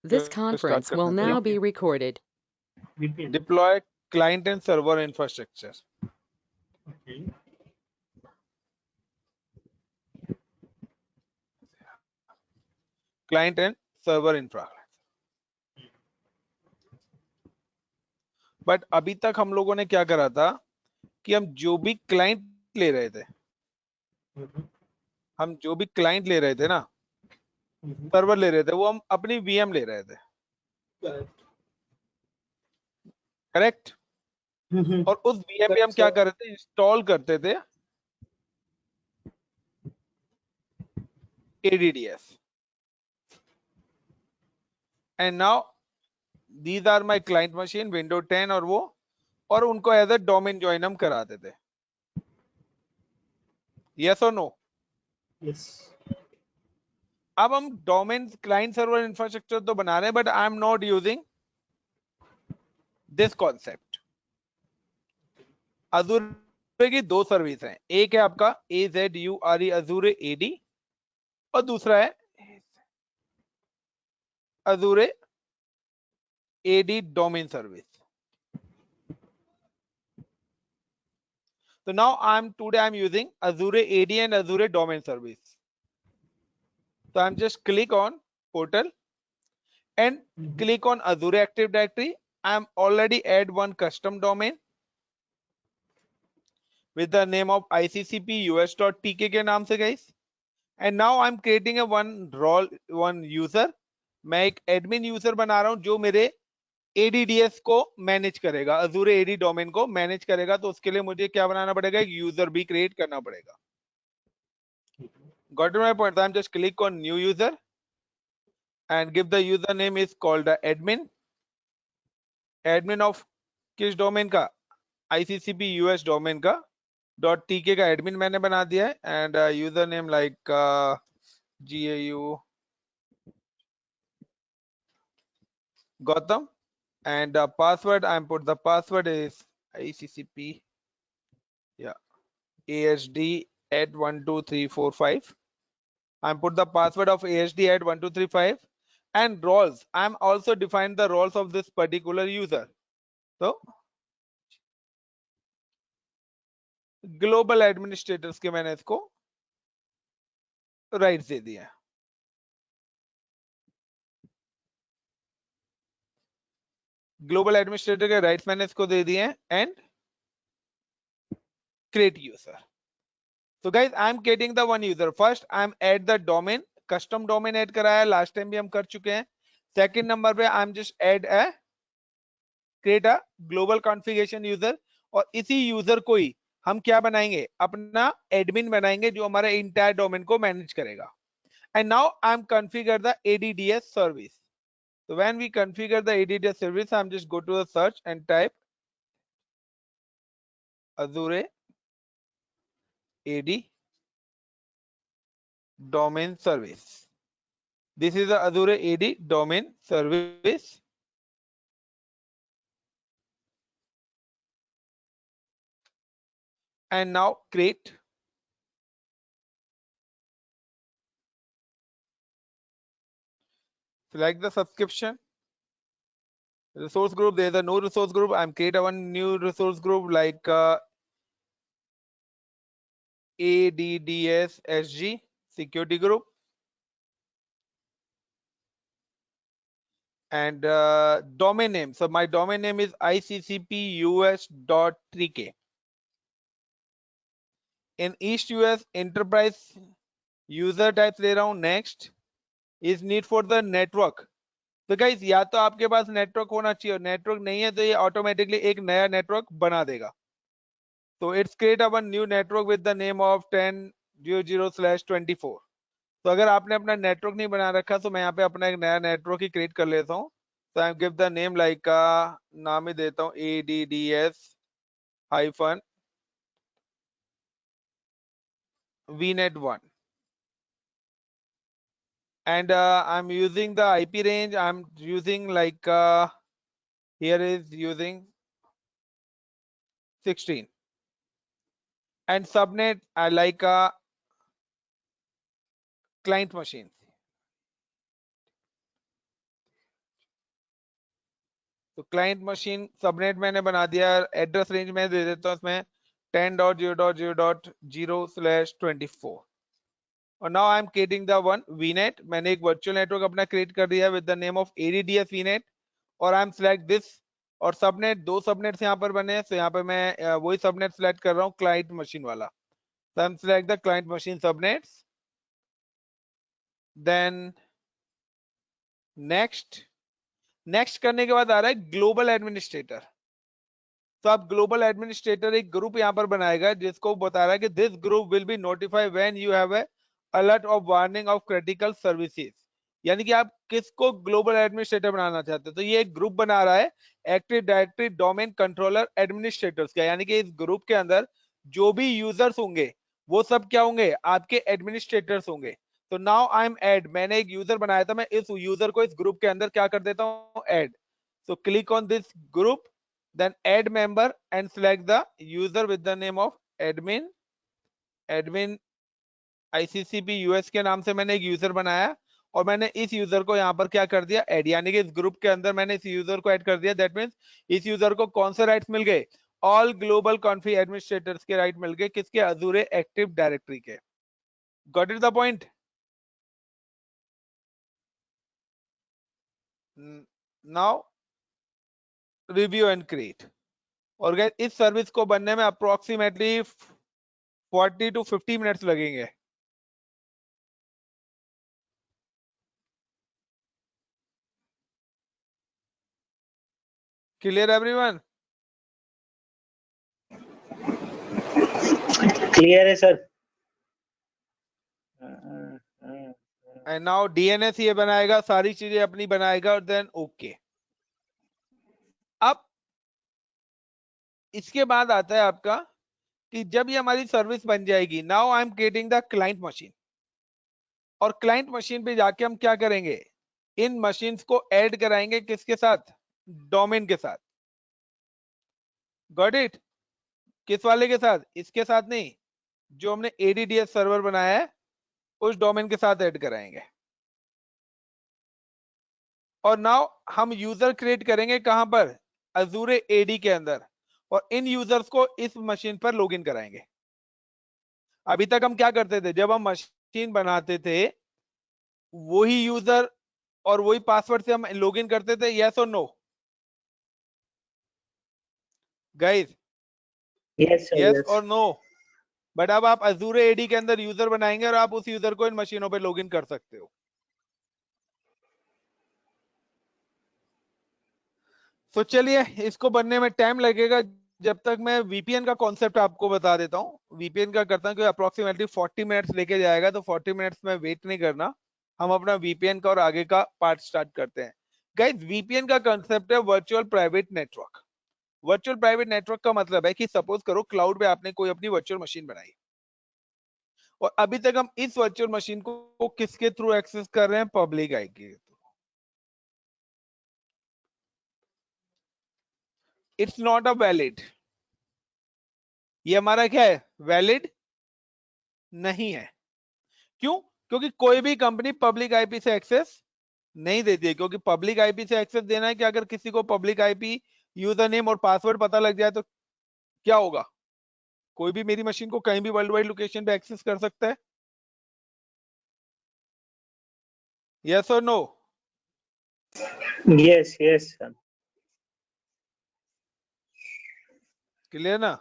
This conference will now be recorded. Deploy client and server infrastructure. Okay. Client and server infra. But अभी तक हम लोगों ने क्या करा था कि हम जो भी क्लाइंट ले रहे थे, हम जो भी क्लाइंट ले रहे थे ना, सर्वर ले रहे थे, वो हम अपनी वीएम ले रहे थे, करेक्ट। और उस वीएम पे हम क्या कर रहे थे, इंस्टॉल करते थे ADDS, and now these are my client machine window 10 और वो, और उनको एज अ डोमेन ज्वाइन हम कराते थे। यस और नो? यस। अब हम डोमेन क्लाइंट सर्वर इंफ्रास्ट्रक्चर तो बना रहे हैं, but I am not using this concept. अजूरे की दो सर्विस हैं, एक है आपका AZURE अजूरे AD और दूसरा है अजूरे AD domain service. So now today I'm using Azure AD and Azure domain service. So I'm just click on portal and click on Azure Active Directory. I'm already add one custom domain with the name of ICCP US.tk के नाम से guys. And now I'm creating a one user. मैं एक admin user बना रहा हूं जो मेरे ADDS को मैनेज करेगा, Azure AD डोमेन को मैनेज करेगा। तो उसके लिए मुझे क्या बनाना पड़ेगा, एक यूजर भी क्रिएट करना पड़ेगा। Got to my point? I'm just click on new user and give the username is called the admin of किस डोमेन का, ICCP US डोमेन का .tk का एडमिन मैंने बना दिया है, and user name like GAU Gautam, and password I'm put the password is ICCP ASD at 12345. I'm put the password of ASD at 1235, and roles I'm also defined the roles of this particular user. So global administrators के मैंने इसको rights दे दिया। Global administrator के rights मैंने इसको दे दिए and create user. So guys, I'm creating the one user. First, I'm add the domain, custom domain add कराया, last time भी हम कर चुके हैं। सेकंड नंबर पे I'm just add a create a global configuration user, और इसी user को ही हम क्या बनाएंगे, अपना एडमिन बनाएंगे जो हमारे इंटायर डोमेन को मैनेज करेगा। And now I'm configure the ADDS service. So when we configure the ADDS service, I'm just go to the search and type Azure AD domain service. This is the Azure AD domain service. And now create. Select the subscription. Resource group, there's a no resource group. I'm create a one new resource group like ADDS SG security group. And domain name. So my domain name is ICCPUS.3K. In East US enterprise user type ले रहा हूं, next is need for the network. तो guys या तो आपके पास network होना चाहिए, network नहीं है तो ये ऑटोमेटिकली एक नया नेटवर्क बना देगा। तो it's create a new network with the name of 10.00/24। तो अगर आपने अपना नेटवर्क नहीं बना रखा तो मैं यहाँ पे अपना एक नया नेटवर्क ही क्रिएट कर लेता हूँ। तो I give the name like नाम ही देता हूँ ADDS-VNet1, and I'm using the IP range. I'm using like here is using 16, and subnet I like client machine. तो क्लाइंट मशीन सबनेट मैंने बना दिया, एड्रेस रेंज में दे देता हूँ इसमें 10.0.0.0/24 और now I am creating the one वीनेट। मैंने एक वर्चुअल नेटवर्क अपना क्रिएट कर दिया with the name of ADDS वीनेट और आई एम सेलेक्ट दिस और सबनेट, दो सबनेट्स यहाँ पर बने हैं, तो यहाँ पे मैं वही सबनेट सेलेक्ट कर रहा हूँ क्लाइंट मशीन वाला। So I'm select the client machine subnets, then next करने के बाद आ रहा है ग्लोबल एडमिनिस्ट्रेटर। तो आप ग्लोबल एडमिनिस्ट्रेटर एक ग्रुप यहाँ पर बनाएगा जिसको बता रहा है कि this group will be notify when you have a alert of warning of critical services. यानी कि आप किसको ग्लोबल एडमिनिस्ट्रेटर बनाना चाहते हो, तो ये एक ग्रुप बना रहा है active directory domain controller administrators का। यानी कि इस ग्रुप के अंदर जो भी यूजर्स होंगे वो सब क्या होंगे, आपके एडमिनिस्ट्रेटर्स होंगे। तो नाउ आई एम ऐड, मैंने एक यूजर बनाया था, मैं इस यूजर को इस ग्रुप के अंदर क्या कर देता हूँ, add. So click on this group, then add member and select the user with the name of admin ICCP US के नाम से मैंने एक यूजर बनाया और मैंने इस यूजर को यहाँ पर क्या कर दिया, ऐड। यानी कि इस ग्रुप के अंदर मैंने इस यूजर को ऐड कर दिया। दैट मींस इस यूजर को कौन से राइट्स मिल गए, ऑल ग्लोबल कॉन्फी एडमिनिस्ट्रेटर्स के राइट मिल गए, किसके, अजूरे एक्टिव डायरेक्टरी के। Got it the point. Now review and create. और गाइस इस सर्विस को बनने में अप्रोक्सीमेटली 40 to 50 मिनट्स लगेंगे। Clear everyone? क्लियर है सर। एंड नाउ DNS ये बनाएगा, सारी चीजें अपनी बनाएगा और देन ओके। अब इसके बाद आता है आपका कि जब ये हमारी सर्विस बन जाएगी, now I am creating the client machine. और क्लाइंट मशीन पे जाके हम क्या करेंगे, इन मशीन्स को ऐड कराएंगे किसके साथ, डोमेन के साथ। Got it? किस वाले के साथ, इसके साथ नहीं, जो हमने ADDS सर्वर बनाया है उस डोमेन के साथ ऐड कराएंगे। और नाउ हम यूजर क्रिएट करेंगे कहां पर, अजूरे AD के अंदर, और इन यूजर्स को इस मशीन पर लॉगिन कराएंगे। अभी तक हम क्या करते थे, जब हम मशीन बनाते थे वही यूजर और वही पासवर्ड से हम लॉगिन करते थे, यस और no guys, yes sir, yes yes. और नो। बट अब आप अजूरे AD के अंदर यूजर बनाएंगे और आप उस यूजर को इन मशीनों पे लॉगिन कर सकते हो। तो चलिए इसको बनने में टाइम लगेगा, जब तक मैं VPN का कॉन्सेप्ट आपको बता देता हूँ। VPN का करता हूँ कि अप्रोक्सीमेटली 40 मिनट्स लेके जाएगा, तो 40 मिनट्स में वेट नहीं करना, हम अपना VPN का और आगे का पार्ट स्टार्ट करते हैं। गाइस VPN का कॉन्सेप्ट है virtual private network. Virtual private network का मतलब है कि सपोज करो क्लाउड पे आपने कोई अपनी वर्चुअल मशीन बनाई और अभी तक हम इस वर्चुअल मशीन को किसके थ्रू एक्सेस कर रहे हैं, पब्लिक आई के। इट्स नॉट अ वैलिड, ये हमारा क्या है, वैलिड नहीं है। क्यों? क्योंकि कोई भी कंपनी पब्लिक आईपी से एक्सेस नहीं देती है। क्योंकि पब्लिक आईपी से एक्सेस देना है कि अगर किसी को पब्लिक आईपी यूजर नेम और पासवर्ड पता लग जाए तो क्या होगा, कोई भी मेरी मशीन को कहीं भी वर्ल्ड वाइड लोकेशन पे एक्सेस कर सकता है, यस और no? Yes yes sir. Clear ना?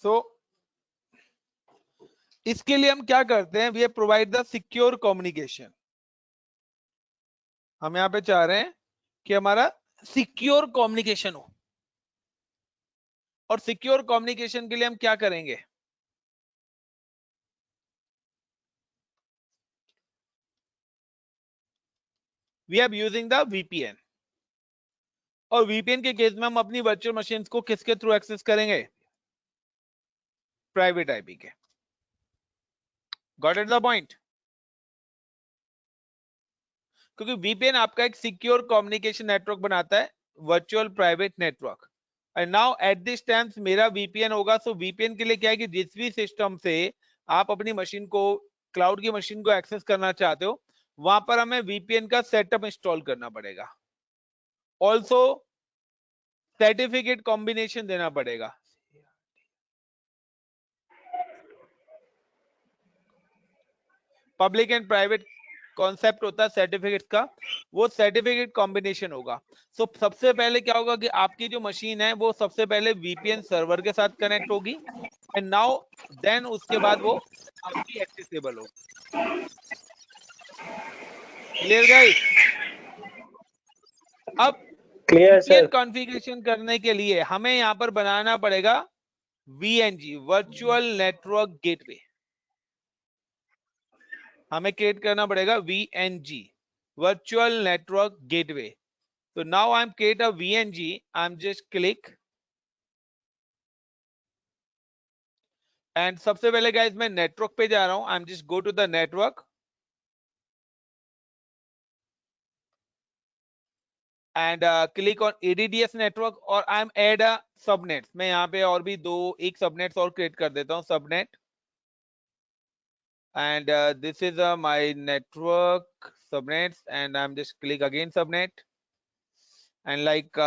सो इसके लिए हम क्या करते हैं, we provide the secure communication. हम यहाँ पे चाह रहे हैं कि हमारा सिक्योर कम्युनिकेशन हो, और सिक्योर कम्युनिकेशन के लिए हम क्या करेंगे, we are using the VPN। और VPN के केस में हम अपनी वर्चुअल मशीन्स को किसके थ्रू एक्सेस करेंगे, प्राइवेट आईपी के। Got it the point? क्योंकि VPN आपका एक सिक्योर कम्युनिकेशन नेटवर्क बनाता है, virtual private network. And now at this time मेरा VPN होगा। सो VPN के लिए क्या है कि जिस भी सिस्टम से आप अपनी मशीन को, क्लाउड की मशीन को एक्सेस करना चाहते हो, वहां पर हमें VPN का सेटअप इंस्टॉल करना पड़ेगा। ऑल्सो सर्टिफिकेट कॉम्बिनेशन देना पड़ेगा। पब्लिक एंड प्राइवेट कॉन्सेप्ट होता है सर्टिफिकेट का, वो सर्टिफिकेट कॉम्बिनेशन होगा। सो सबसे पहले क्या होगा कि आपकी जो मशीन है वो सबसे पहले VPN सर्वर के साथ कनेक्ट होगी, एंड नाउ देन उसके बाद वो आपकी एक्सेसिबल होगी। Clear guys? अब क्लियर VPN सर। कॉन्फ़िगरेशन करने के लिए हमें यहां पर बनाना पड़ेगा VNG, वर्चुअल नेटवर्क गेटवे। हमें क्रिएट करना पड़ेगा VNG, virtual network gateway. So now I'm create a VNG. I'm just click, and सबसे पहले guys मैं नेटवर्क पे जा रहा हूं। I'm just go to the network and click on ADDS network और I'm add a subnet। मैं यहाँ पे और भी एक subnets और create कर देता हूँ, subnet, and this is my network subnets, and I'm just click again subnet, and like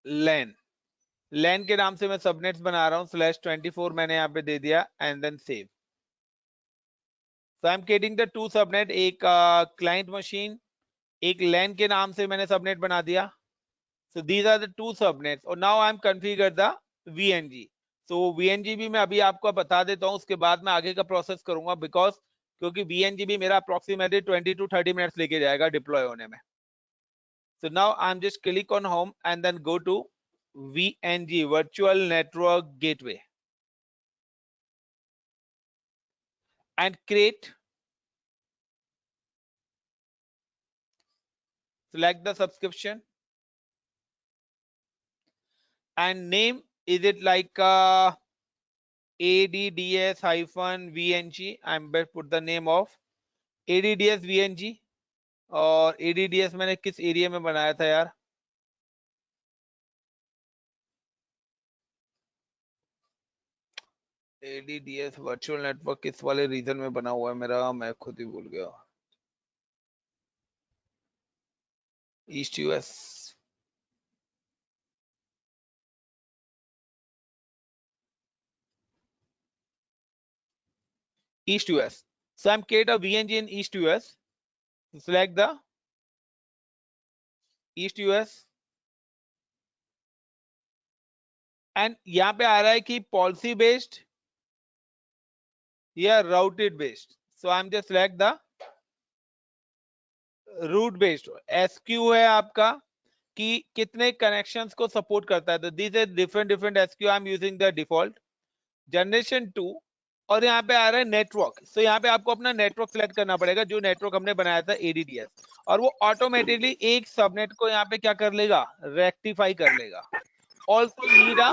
LAN के नाम से मैं सबनेट्स बना रहा हूं। /24 मैंने यहाँ पे दे दिया and then save. So I am creating the 2 subnet, एक क्लाइंट मशीन, एक LAN के नाम से मैंने सबनेट बना दिया। So these are the 2 subnets और now I am configure the VNG। सो VNG भी मैं अभी आपको बता देता हूं, उसके बाद मैं आगे का प्रोसेस करूंगा, बिकॉज क्योंकि VNG भी मेरा अप्रोक्सीमेटली 20 to 30 मिनट्स लेके जाएगा डिप्लॉय होने में। So now I am just click on home and then go to VNG, virtual network gateway, and create, select the subscription and name, is it like ADDS-VNG? I'm going to put the name of ADDS VNG। और ADDS मैंने किस area में बनाया था यार? ADDS virtual network किस वाले reason में बना हुआ है मेरा, मैं खुद ही भूल गया। East US। East US। So I'm create a VNG in East US. Select the East US and यहाँ पे आ रहा है कि पॉलिसी बेस्ड या routed based. So I am just select the route based. SQ है आपका कि कितने कनेक्शंस को सपोर्ट करता है, तो this is different SQ। I am using the default generation 2 और यहाँ पे आ रहा है नेटवर्क। सो यहाँ पे आपको अपना नेटवर्क सिलेक्ट करना पड़ेगा, जो नेटवर्क हमने बनाया था ADDS, और वो ऑटोमेटिकली एक सबनेट को यहाँ पे क्या कर लेगा, रेक्टिफाई कर लेगा। Also need a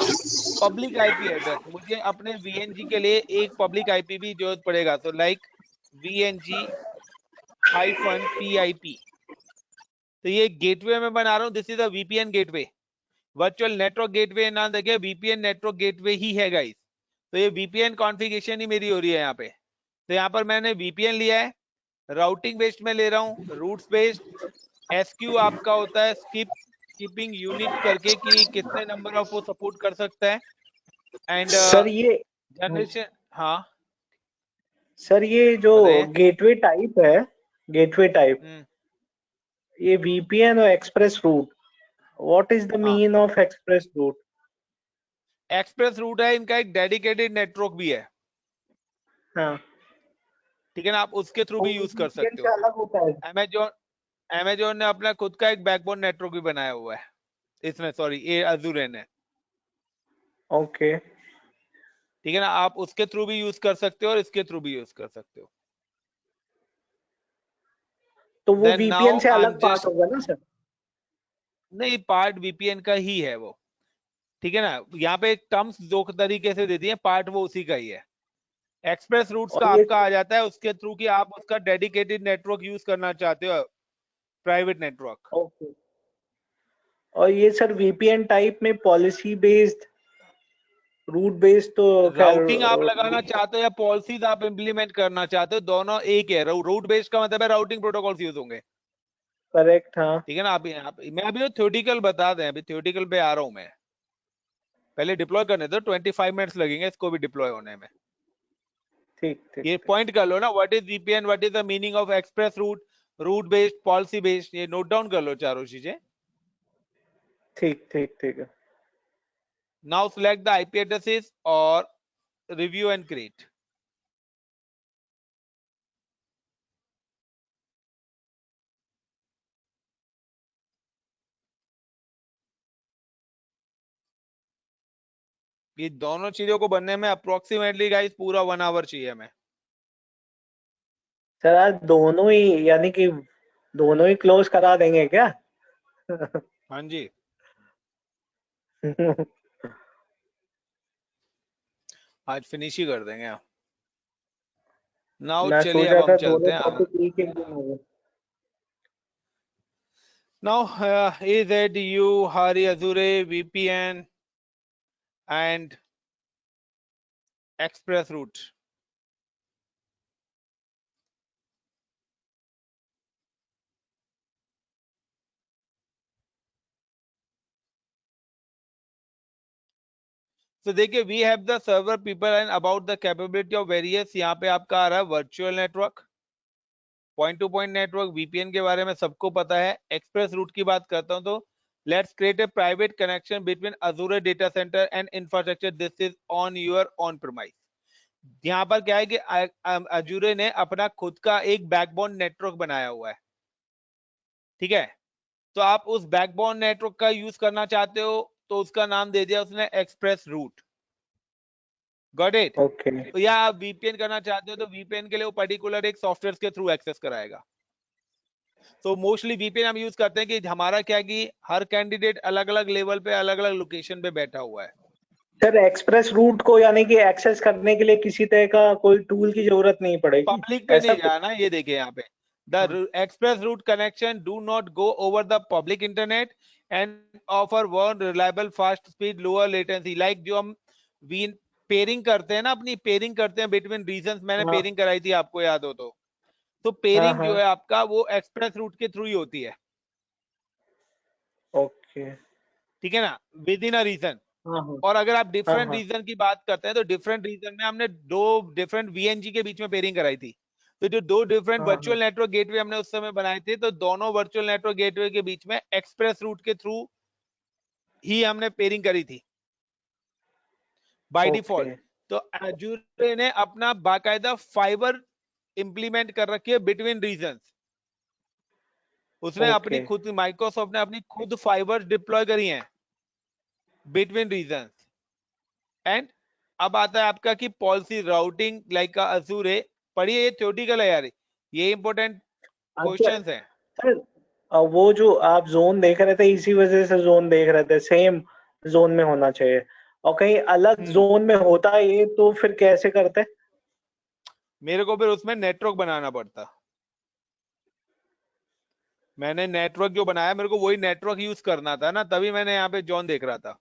public IP address. मुझे अपने VNG के लिए एक पब्लिक IP भी जरूरत पड़ेगा। तो लाइक VNG-PIP। तो ये गेटवे में बना रहा हूँ, this is a VPN gateway, virtual network gateway ना देखे, VPN नेटवर्क गेटवे ही है गाइस। तो ये VPN कॉन्फ़िगरेशन ही मेरी हो रही है यहाँ पे। तो यहाँ पर मैंने VPN लिया है, राउटिंग बेस्ड में ले रहा हूँ, रूट्स बेस्ड। SQ आपका होता है कीपिंग यूनिट करके कि कितने नंबर ऑफ वो सपोर्ट कर सकता है, एंड सर ये जनरेशन। हाँ सर ये जो बताइए। गेटवे टाइप है, गेटवे टाइप, ये VPN और express route, what is the हाँ, mean of express route? Express route है, इनका एक डेडिकेटेड नेटवर्क भी है, हाँ, ठीक है ना, आप उसके थ्रू भी और यूज कर VPN सकते से हो। अलग होता है? अमेजोन ने अपना खुद का एक बैकबोन नेटवर्क भी बनाया हुआ है इसमें, सॉरी ये अजूर ने, ओके। ठीक है ना, आप उसके थ्रू भी यूज कर सकते हो और इसके थ्रू भी यूज कर सकते हो। तो वो देन VPN नाउ से आई अलग एम पार्ट जस्ट, होगा ना सर? नहीं पार्ट VPN का ही है वो, ठीक है ना। यहाँ पे टर्म्स दो तरीके से देती है, पार्ट वो उसी का ही है। एक्सप्रेस रूट्स का और ये आपका आ जाता है उसके थ्रू कि आप उसका डेडिकेटेड नेटवर्क यूज करना चाहते हो, प्राइवेट नेटवर्क। ओके, और ये सर वीपीएन टाइप में पॉलिसी बेस्ड रूट बेस्ड तो खैर राउटिंग आप लगाना चाहते हो या पॉलिसीज आप इंप्लीमेंट करना चाहते हो, दोनों एक है। रूट बेस्ड का मतलब है राउटिंग प्रोटोकॉल्स यूज होंगे, करेक्ट। हाँ ठीक है ना। मैं अभी थ्योरेटिकल बता दें, अभी थ्योरेटिकल पे आ रहा हूं मैं, पहले डिप्लॉय करने दो, 25 मिनट्स लगेंगे इसको भी डिप्लॉय होने में। ठीक ठीक ये पॉइंट कर लो ना, what is VPN, what is the meaning of express route, route based, policy based, ये नोट डाउन कर लो चारों चीजें। ठीक ठीक ठीक है। Now select the IP addresses और रिव्यू एंड क्रिएट। ये दोनों चीजों को बनने में अप्रोक्सीमेटली गाइस पूरा 1 आवर चाहिए हमें। सर आज दोनों ही यानी कि दोनों ही क्लोज करा देंगे क्या? हाँ जी, आज फिनिश ही कर देंगे। नाउ मैं चलिए सोच अब रहा हम था चलते दोनों हैं अब। टॉपिक एक एक दिन हो गए। Now AZU, Hari Azure, VPN and Express Route। तो देखिए, we have the server people and about the capability of various, यहाँ पे आपका आ रहा है virtual network, point to point network, VPN के बारे में सबको पता है। एक्सप्रेस रूट की बात करता हूं तो let's create a private connection between Azzur data centre and infrastructure, this is on your on premise. यहाँ पर क्या है कि अजूरे ने अपना खुद का एक बैकबोन नेटवर्क बनाया हुआ है, ठीक है। तो आप उस बैकबोन नेटवर्क का यूज करना चाहते हो तो उसका नाम दे दिया उसने express route, got it. Okay तो या आप वीपीएन करना चाहते हो तो वीपीएन के लिए वो पर्टिकुलर एक सॉफ्टवेयर के थ्रू एक्सेस कराएगा। तो मोस्टली वीपीएन हम यूज करते हैं कि हमारा क्या है कि हर कैंडिडेट अलग अलग लेवल पे अलग अलग लोकेशन पे बैठा हुआ है। सर एक्सप्रेस रूट को यानी कि एक्सेस करने के लिए किसी तरह का कोई टूल की जरूरत नहीं पड़ेगी, पब्लिक पे ऐसा नहीं कुछ? जाना, ये देखिए यहाँ पे हाँ the express route connection do not go over the public internet and offer one reliable fast speed lower latency, like जो हम वी पेयरिंग करते हैं ना, अपनी पेयरिंग करते हैं बिटवीन रीजन्स, मैंने हाँ पेयरिंग कराई थी आपको याद हो तो हाँ पेयरिंग हाँ। जो है आपका वो एक्सप्रेस रूट के थ्रू ही होती है, ओके। ठीक है ना, विद इन अ रीजन। हाँ हाँ और अगर आप हाँ डिफरेंट हाँ। रीजन की बात करते हैं तो डिफरेंट रीजन में हमने दो डिफरेंट वीएनजी के बीच में पेयरिंग कराई थी। तो जो दो डिफरेंट हाँ हाँ। वर्चुअल नेटवर्क गेटवे हमने उस समय बनाए थे, तो दोनों वर्चुअल नेटवर्क गेटवे के बीच में एक्सप्रेस रूट के थ्रू ही हमने पेयरिंग करी थी बाय ओके डिफॉल्ट। तो एजूर ने अपना बाकायदा फाइबर इंप्लीमेंट कर रखी है बिटवीन रीजन्स, उसने अपनी ओके खुद, माइक्रोसॉफ्ट ने अपनी खुद फाइबर डिप्लॉय करी हैं बिटवीन रीजन्स। एंड अब आता है आपका कि पॉलिसी राउटिंग लाइक का अजूरे, पढ़िए ये थ्योरेटिकल है यार, ये इंपॉर्टेंट अच्छा क्वेश्चंस हैं। सर, वो जो आप जोन देख रहे थे इसी वजह से जोन देख रहे थे, सेम जोन में होना चाहिए, और कहीं अलग जोन में होता है ये तो फिर कैसे करते? मेरे को फिर उसमें नेटवर्क बनाना पड़ता, मैंने नेटवर्क जो बनाया मेरे को वही नेटवर्क यूज करना था ना, तभी मैंने यहाँ पे जॉन देख रहा था,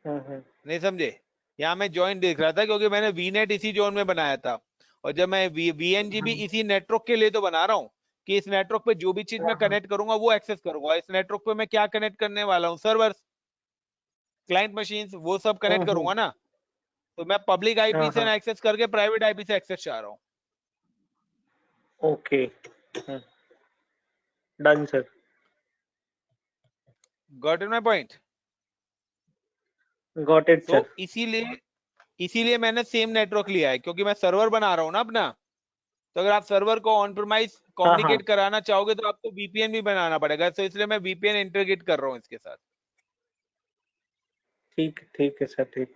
हम्म। नहीं समझे। यहाँ मैं जॉइन देख रहा था क्योंकि मैंने वीनेट इसी जोन में बनाया था, और जब मैं वीएनजी भी इसी नेटवर्क के लिए तो बना रहा हूँ कि इस नेटवर्क पे जो भी चीज मैं कनेक्ट करूंगा वो एक्सेस करूंगा। इस नेटवर्क पे मैं क्या कनेक्ट करने वाला हूँ, सर्वर, क्लाइंट मशीन, वो सब कनेक्ट करूंगा ना। तो मैं पब्लिक आईपी हाँ से हाँ। ना एक्सेस करके प्राइवेट आईपी से एक्सेस चाह रहा हूँ। Okay done sir. Got it my point. Got it तो सर। इसीलिए मैंने सेम नेटवर्क लिया है क्योंकि मैं सर्वर बना रहा हूँ ना अपना। तो अगर आप सर्वर को ऑन प्रीमाइस हाँ हाँ। कम्युनिकेट कराना चाहोगे तो आपको वीपीएन भी बनाना पड़ेगा, तो इसलिए मैं वीपीएन इंटीग्रेट कर रहा हूँ इसके साथ ठीक है सर, ठीक।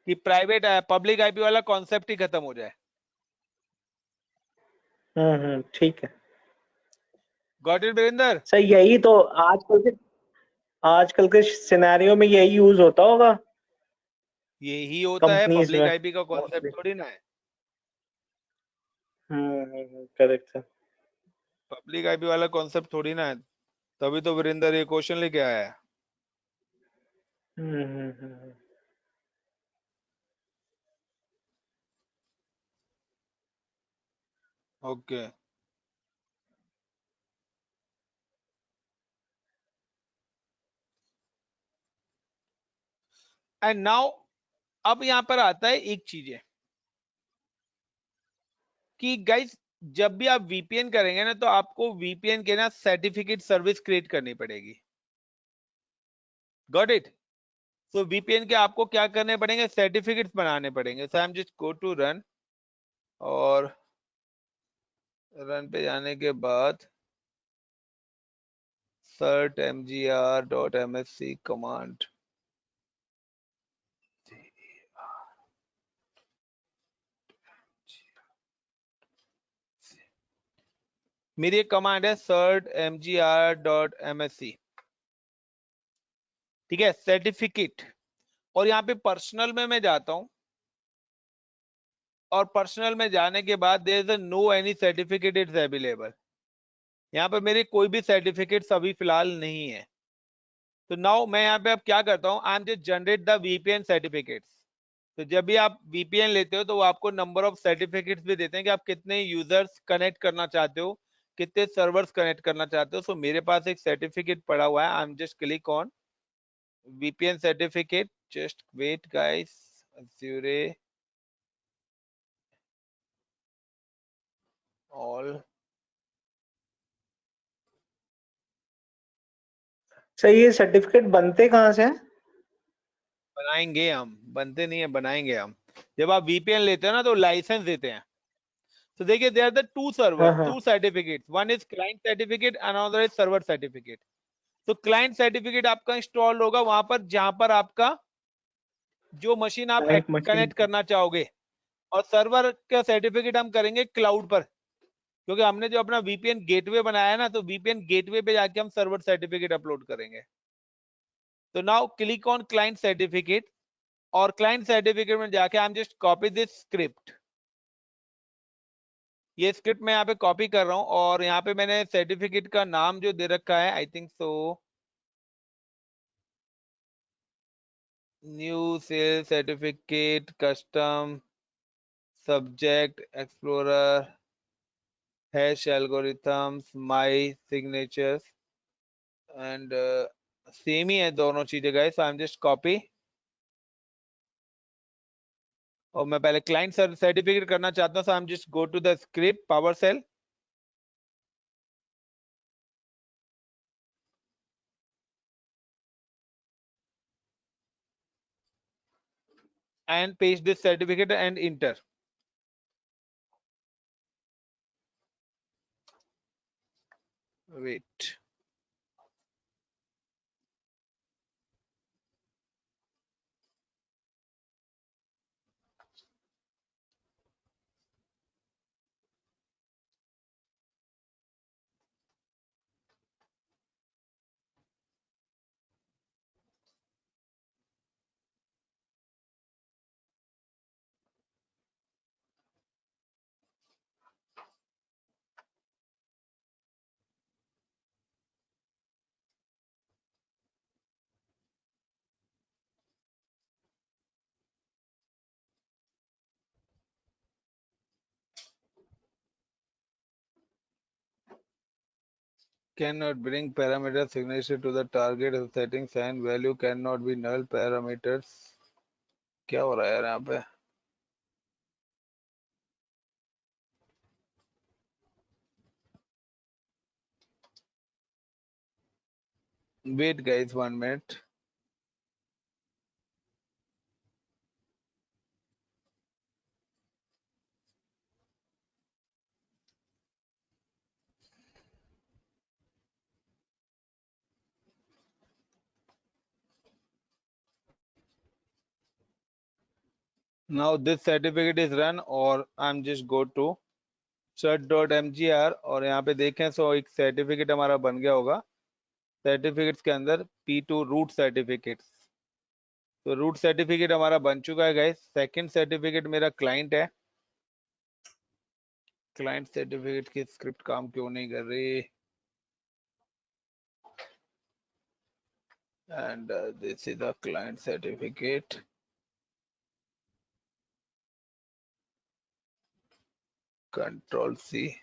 कि प्राइवेट पब्लिक आईपी वाला कॉन्सेप्ट ही खत्म हो जाए। ठीक है गॉट इट वीरेंद्र। सर, यही तो आजकल के सिनेरियो में यही यूज होता होगा यही होता है, कंपनीज पब्लिक में आईपी का मोस्टली। कॉन्सेप्ट थोड़ी ना है। Correct sir. पब्लिक आईपी वाला कॉन्सेप्ट थोड़ी ना है। तभी तो वीरेंद्र ये क्वेश्चन लेके आया है। हम्म। ओके एंड नाउ अब यहाँ पर आता है एक चीज है कि गाइस जब भी आप वीपीएन करेंगे ना तो आपको वीपीएन के ना सर्टिफिकेट सर्विस क्रिएट करनी पड़ेगी। Got it. सो वीपीएन के आपको क्या करने पड़ेंगे, सर्टिफिकेट्स बनाने पड़ेंगे। So I am just go to run, और रन पे जाने के बाद cert mgr.msc कमांड, मेरी एक कमांड है cert mgr.msc, ठीक है, सर्टिफिकेट। और यहाँ पे पर्सनल में मैं जाता हूं, और पर्सनल में जाने के बाद there is no any certificate is available. यहाँ पे मेरे कोई भी सर्टिफिकेट अभी फिलहाल नहीं है। तो नाउ मैं यहाँ पे अब क्या करता हूँ, I am just generate the VPN certificates. तो जब भी आप वीपीएन लेते हो तो वो आपको नंबर ऑफ सर्टिफिकेट्स भी देते हैं कि आप कितने यूजर्स कनेक्ट करना चाहते हो, कितने सर्वर्स कनेक्ट करना चाहते हो। सो मेरे पास एक सर्टिफिकेट पड़ा हुआ है, आई am just click on VPN certificate. Just wait, guys. Azure all. Sir ये सर्टिफिकेट बनते कहाँ से हैं? बनाएंगे हम, बनते नहीं है, बनाएंगे हम। जब आप VPN लेते हो ना तो लाइसेंस देते हैं। तो देखिए there are the two server, हाँ। Two certificates, one is client certificate, another is server certificate. तो क्लाइंट सर्टिफिकेट आपका इंस्टॉल होगा वहां पर जहां पर आपका जो मशीन आप बैंक मशीन। कनेक्ट करना चाहोगे, और सर्वर का सर्टिफिकेट हम करेंगे क्लाउड पर, क्योंकि हमने जो अपना VPN गेटवे बनाया है ना, तो VPN गेटवे पे जाके हम सर्वर सर्टिफिकेट अपलोड करेंगे। तो now click on client certificate, और क्लाइंट सर्टिफिकेट में जाके आई am just copy this script. ये स्क्रिप्ट मैं यहाँ पे कॉपी कर रहा हूँ, और यहाँ पे मैंने सर्टिफिकेट का नाम जो दे रखा है, I think so new self certificate custom subject explorer hash algorithms my signatures and same ही है दोनों चीजें guys. I am just copy, और मैं पहले क्लाइंट सर्टिफिकेट करना चाहता हूँ। So I am just go to the script PowerShell, and paste this certificate and enter. Wait. Cannot bring parameter signature to the target settings and value cannot be null parameters. क्या हो रहा है यार यहाँ पे? Wait guys, 1 minute. Now this certificate is run, और I'm just go to cert.mgr, और यहाँ पे देखें सो एक सर्टिफिकेट हमारा बन गया होगा। सर्टिफिकेट्स के अंदर P2 रूट सर्टिफिकेट्स, तो रूट सर्टिफिकेट हमारा बन चुका है गाइस। सेकंड सर्टिफिकेट मेरा क्लाइंट है। क्लाइंट सर्टिफिकेट की स्क्रिप्ट काम क्यों नहीं कर रही? and this is the client certificate. Control C.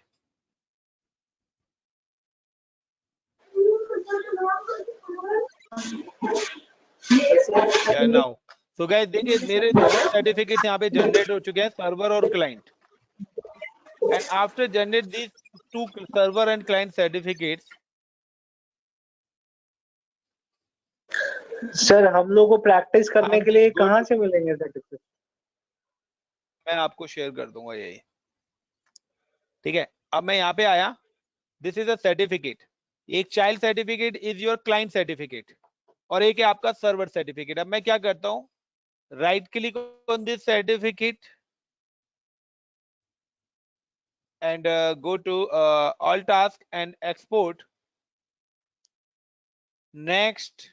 Yeah, now. So guys देखिए मेरे दो सर्टिफिकेट यहाँ पे जनरेट हो चुके हैं, सर्वर और client. And after generate these two server and client certificates, sir हम लोग को प्रैक्टिस करने हम के लिए just go कहाँ to, से मिलेंगे सर्टिफिकेट? मैं आपको शेयर कर दूंगा यही. ठीक है, अब मैं यहाँ पे आया. This is a certificate. एक child certificate is your client certificate और एक है आपका सर्वर सर्टिफिकेट. अब मैं क्या करता हूँ, right click on this certificate and go to all task and export. Next,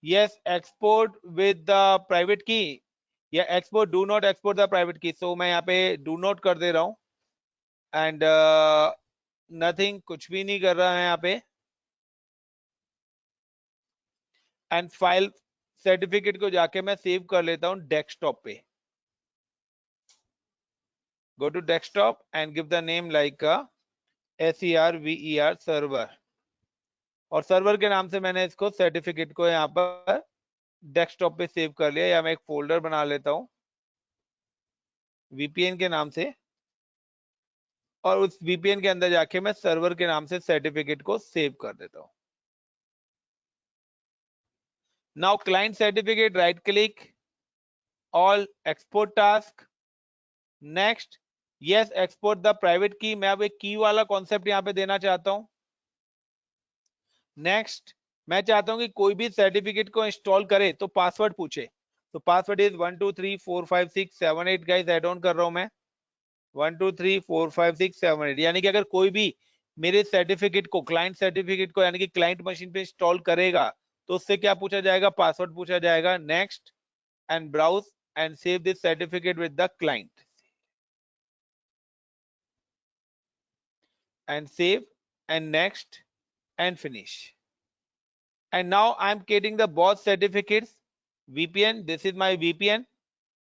yes, export with the private key. या export, do not export the private key. So मैं यहाँ पे do not कर दे रहा हूँ and nothing, कुछ भी नहीं कर रहा है यहाँ पे. And file certificate को जाके मैं सेव कर लेता हूँ डेस्कटॉप पे. Go to desktop and give the name like server server. और सर्वर के नाम से मैंने इसको सर्टिफिकेट को यहाँ पर डेस्कटॉप पे सेव कर लिया. या मैं एक फोल्डर बना लेता हूँ VPN के नाम से और उस VPN के अंदर जाके मैं सर्वर के नाम से सर्टिफिकेट को सेव कर देता हूँ. Now client certificate, right click, all, export task. Next, yes, export the private की. मैं अब एक की वाला कॉन्सेप्ट यहाँ पे देना चाहता हूँ. नेक्स्ट, मैं चाहता हूँ कि कोई भी सर्टिफिकेट को इंस्टॉल करे तो पासवर्ड पूछे. तो password is 1 2 3 4 5 6 7 8. Guys add on कर रहा हूं मैं 1 2 3 4 5 6 7 8. यानी कि अगर कोई भी मेरे सर्टिफिकेट को, क्लाइंट सर्टिफिकेट को यानी कि क्लाइंट मशीन पे इंस्टॉल करेगा तो उससे क्या पूछा जाएगा, पासवर्ड पूछा जाएगा. Next and browse and save this certificate with the client and save and next and finish. And now I'm getting the both certificates. VPN, this is my VPN.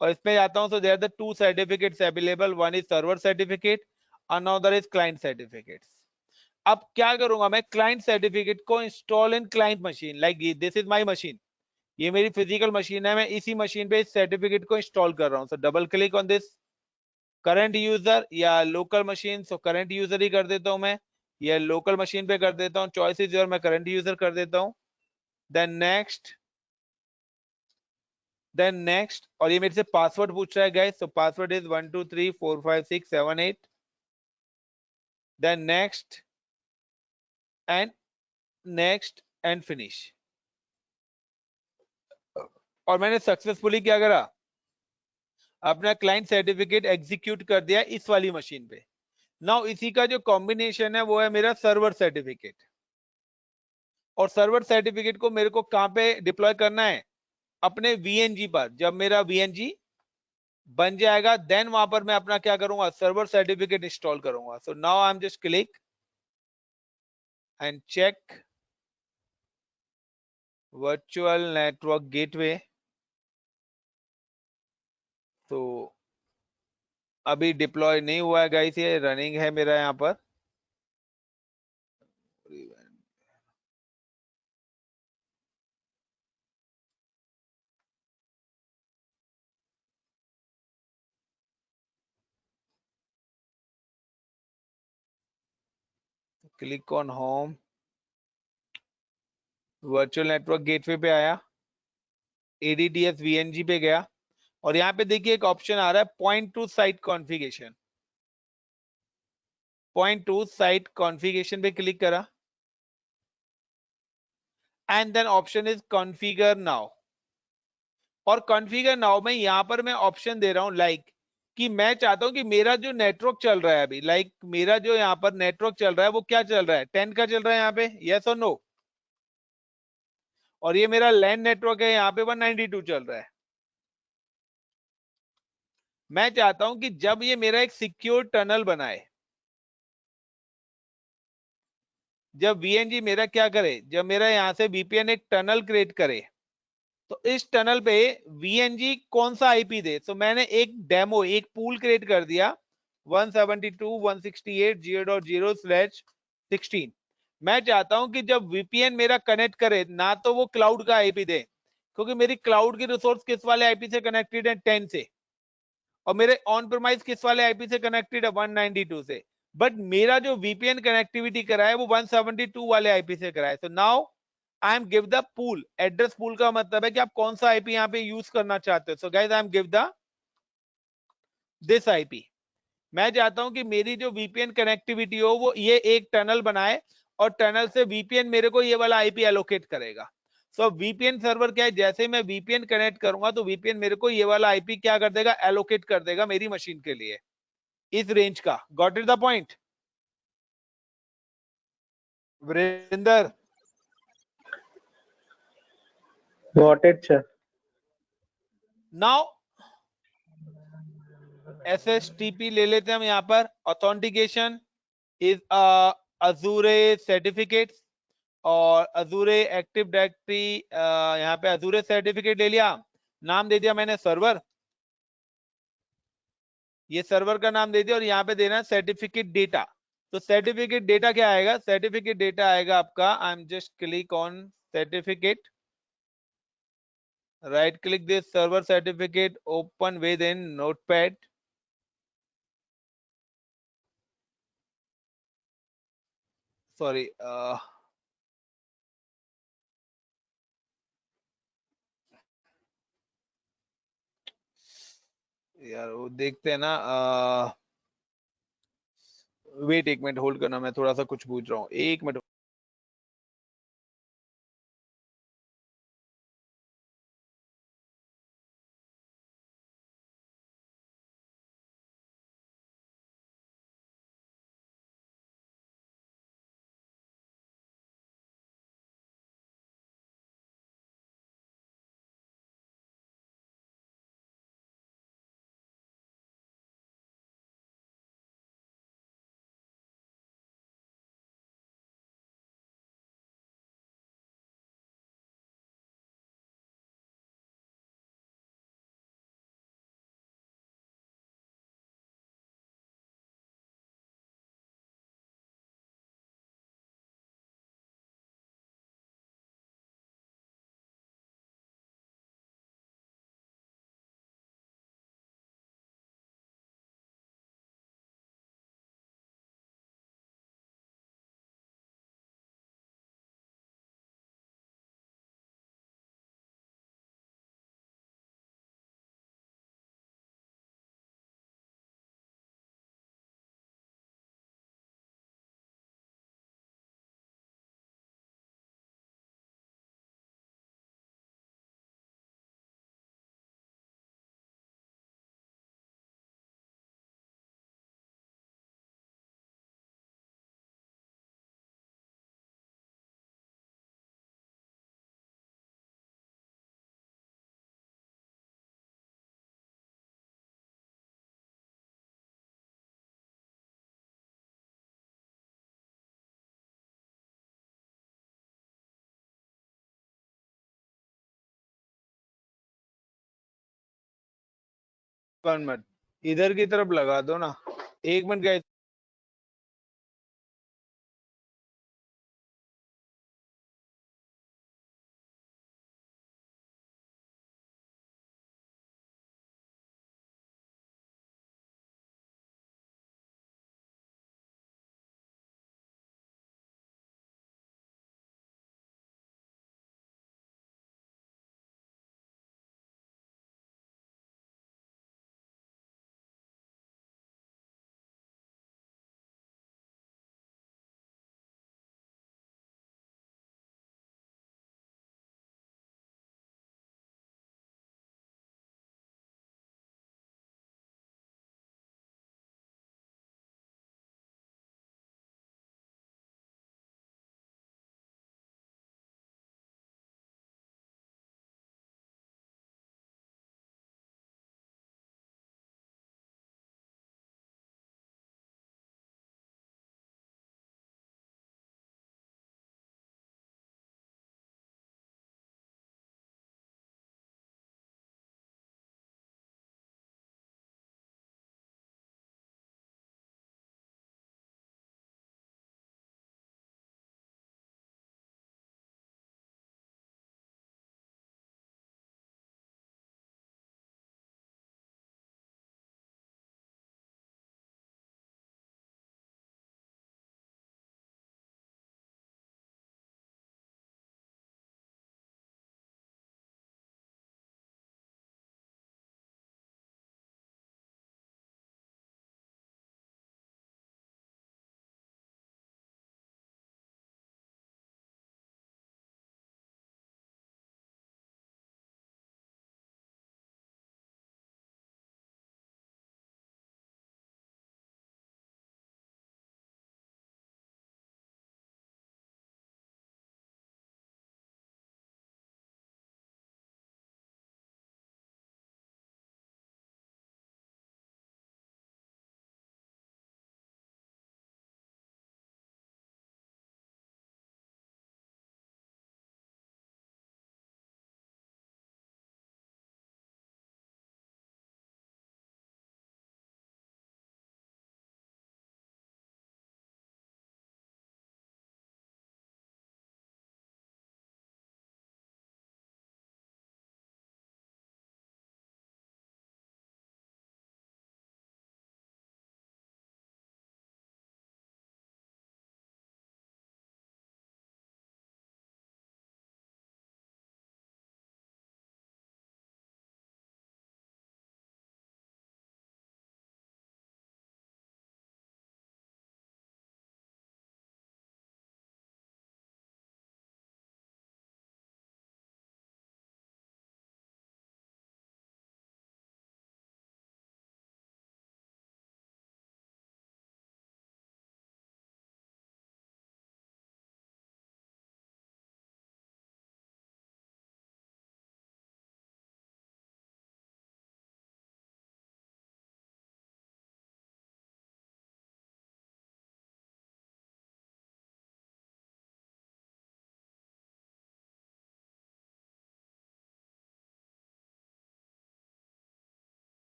और इसमें जाता हूं, so there are the two certificates available. One is server certificate, another is client certificates. अब क्या करूंगा मैं, client certificate को install in client machine. Like this is my machine. ये मेरी physical machine है, मैं इसी machine पे इस certificate को install कर रहा हूं. So double click on this current user या local machine. So current user ही कर देता हूं मैं, या local machine पे कर देता हूं. Choice is yours, मैं current user कर देता हूं. Then next और ये मेरे से पासवर्ड पूछ रहा है guys. So password is 1 2 3 4 5 6 7 8. Then next and finish. और मैंने सक्सेसफुली क्या करा, अपना क्लाइंट सर्टिफिकेट एग्जीक्यूट कर दिया इस वाली मशीन पे. नाउ इसी का जो कॉम्बिनेशन है वो है मेरा सर्वर सर्टिफिकेट. और सर्वर सर्टिफिकेट को मेरे को कहां पे डिप्लॉय करना है, अपने VNG पर. जब मेरा VNG बन जाएगा देन वहां पर मैं अपना क्या करूंगा, सर्वर सर्टिफिकेट इंस्टॉल करूंगा. So now I am just click and check virtual network gateway. तो अभी डिप्लॉय नहीं हुआ है गाइस, ये रनिंग है मेरा यहाँ पर. Click on home, virtual network gateway पे आया, ADTS VNG पे गया और यहाँ पे देखिए एक ऑप्शन आ रहा है point to site configuration. Point to site configuration पे क्लिक करा and then option is configure now. और कॉन्फ़िगर नाउ में यहाँ पर मैं ऑप्शन दे रहा हूँ लाइक कि मैं चाहता हूं कि मेरा जो नेटवर्क चल रहा है अभी, लाइक मेरा जो यहाँ पर नेटवर्क चल रहा है वो क्या चल रहा है, 10 का चल रहा है यहाँ पे, यस और नो. और ये मेरा लैंड नेटवर्क है, यहाँ पे 192 चल रहा है. मैं चाहता हूं कि जब ये मेरा एक सिक्योर टनल बनाए, जब VNG मेरा क्या करे, जब मेरा यहाँ से VPN एक टनल क्रिएट करे, तो इस टनल पे VNG कौन सा IP दे। तो मैंने एक डेमो, एक पूल क्रिएट कर दिया 172.168.0.0/16। मैं चाहता हूं कि जब VPN मेरा कनेक्ट करे ना तो वो क्लाउड का IP दे, क्योंकि मेरी क्लाउड की रिसोर्स किस वाले IP से कनेक्टेड है, 10 से, और मेरे ऑन प्रोमाइज किस वाले आईपी से कनेक्टेड है, 192 से। बट मेरा जो VPN कनेक्टिविटी करा है वो 172 वाले आईपी से करा है। तो now I M give the pool address. Pool का मतलब है कि आप कौन सा आईपी यहाँ पे यूज करना चाहते हो। So guys I M give the this IP. मैं चाहता हूं कि मेरी जो VPN कनेक्टिविटी हो वो ये एक टनल बनाए, और टनल से VPN मेरे को ये वाला आईपी एलोकेट करेगा। सो VPN सर्वर क्या है, जैसे ही मैं VPN कनेक्ट करूंगा तो VPN मेरे को ये वाला आईपी क्या कर देगा, एलोकेट कर देगा मेरी मशीन के लिए, इस रेंज का। Got it the point Virendra? Got it, sir. Now SSTP ले लेते हैं हम यहाँ पर। ऑथेंटिकेशन इज अजूरे सर्टिफिकेट्स और अजूरे एक्टिव डायरेक्टरी। यहाँ पे अजूरे सर्टिफिकेट ले लिया, नाम दे दिया मैंने सर्वर, ये सर्वर का नाम दे दिया, और यहाँ पे देना सर्टिफिकेट डेटा। तो सर्टिफिकेट डेटा क्या आएगा, सर्टिफिकेट डेटा आएगा आपका, आई am just click on certificate, right click this server certificate, open within notepad, sorry यार वो देखते हैं ना, वेट एक मिनट होल्ड करना, मैं थोड़ा सा कुछ पूछ रहा हूँ, एक मिनट। मत इधर की तरफ लगा दो ना, एक मिनट गाइस।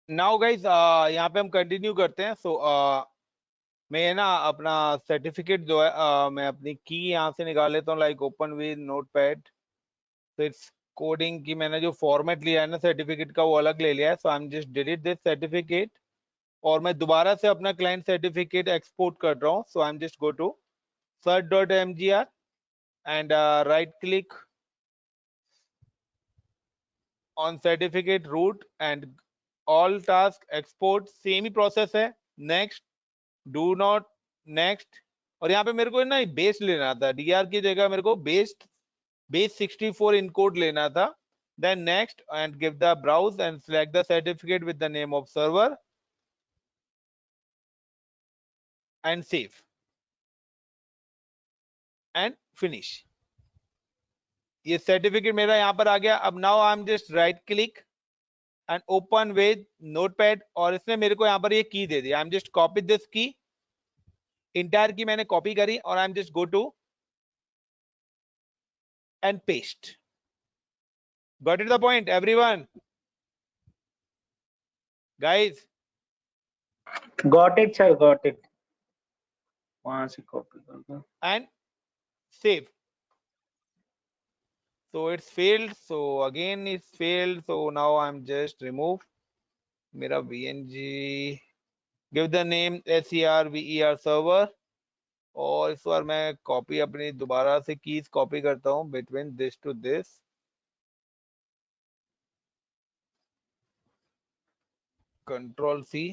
नाउ गाइस यहाँ पे हम कंटिन्यू करते हैं। सो मैं ना अपना सर्टिफिकेट जो है मैं अपनी की यहाँ से निकाल लेता हूँ, लाइक ओपन विद नोटपैड। तो इट्स कोडिंग की मैंने जो फॉर्मेट लिया है ना सर्टिफिकेट का वो अलग ले लिया है। So I am just delete this certificate और मैं दोबारा से अपना क्लाइंट सर्टिफिकेट एक्सपोर्ट कर रहा हूँ। So I am just go to search.mgr and right click on certificate root and all task export, same ही प्रोसेस है। Next, do not, next. और यहाँ पे मेरे को ना बेस लेना था, डीआर की जगह मेरे को बेस 64 इनकोड लेना था। Then next and give the browse and select the certificate with the name of server and save and finish. ये सर्टिफिकेट मेरा यहाँ पर आ गया। अब now I am just right click and open with notepad और इसने मेरे को यहाँ पर ये की दे दी। I am just copy this key, entire key मैंने कॉपी करी और I am just go to and paste. Got it the point everyone guys? Got it sir, got it. वहां से कॉपी कर दो and save. So it's failed, so again it's failed, so now I'm just remove mera vng, give the name server server और इस बार मैं copy अपनी दोबारा से कीज कॉपी करता हूँ between this to this, control C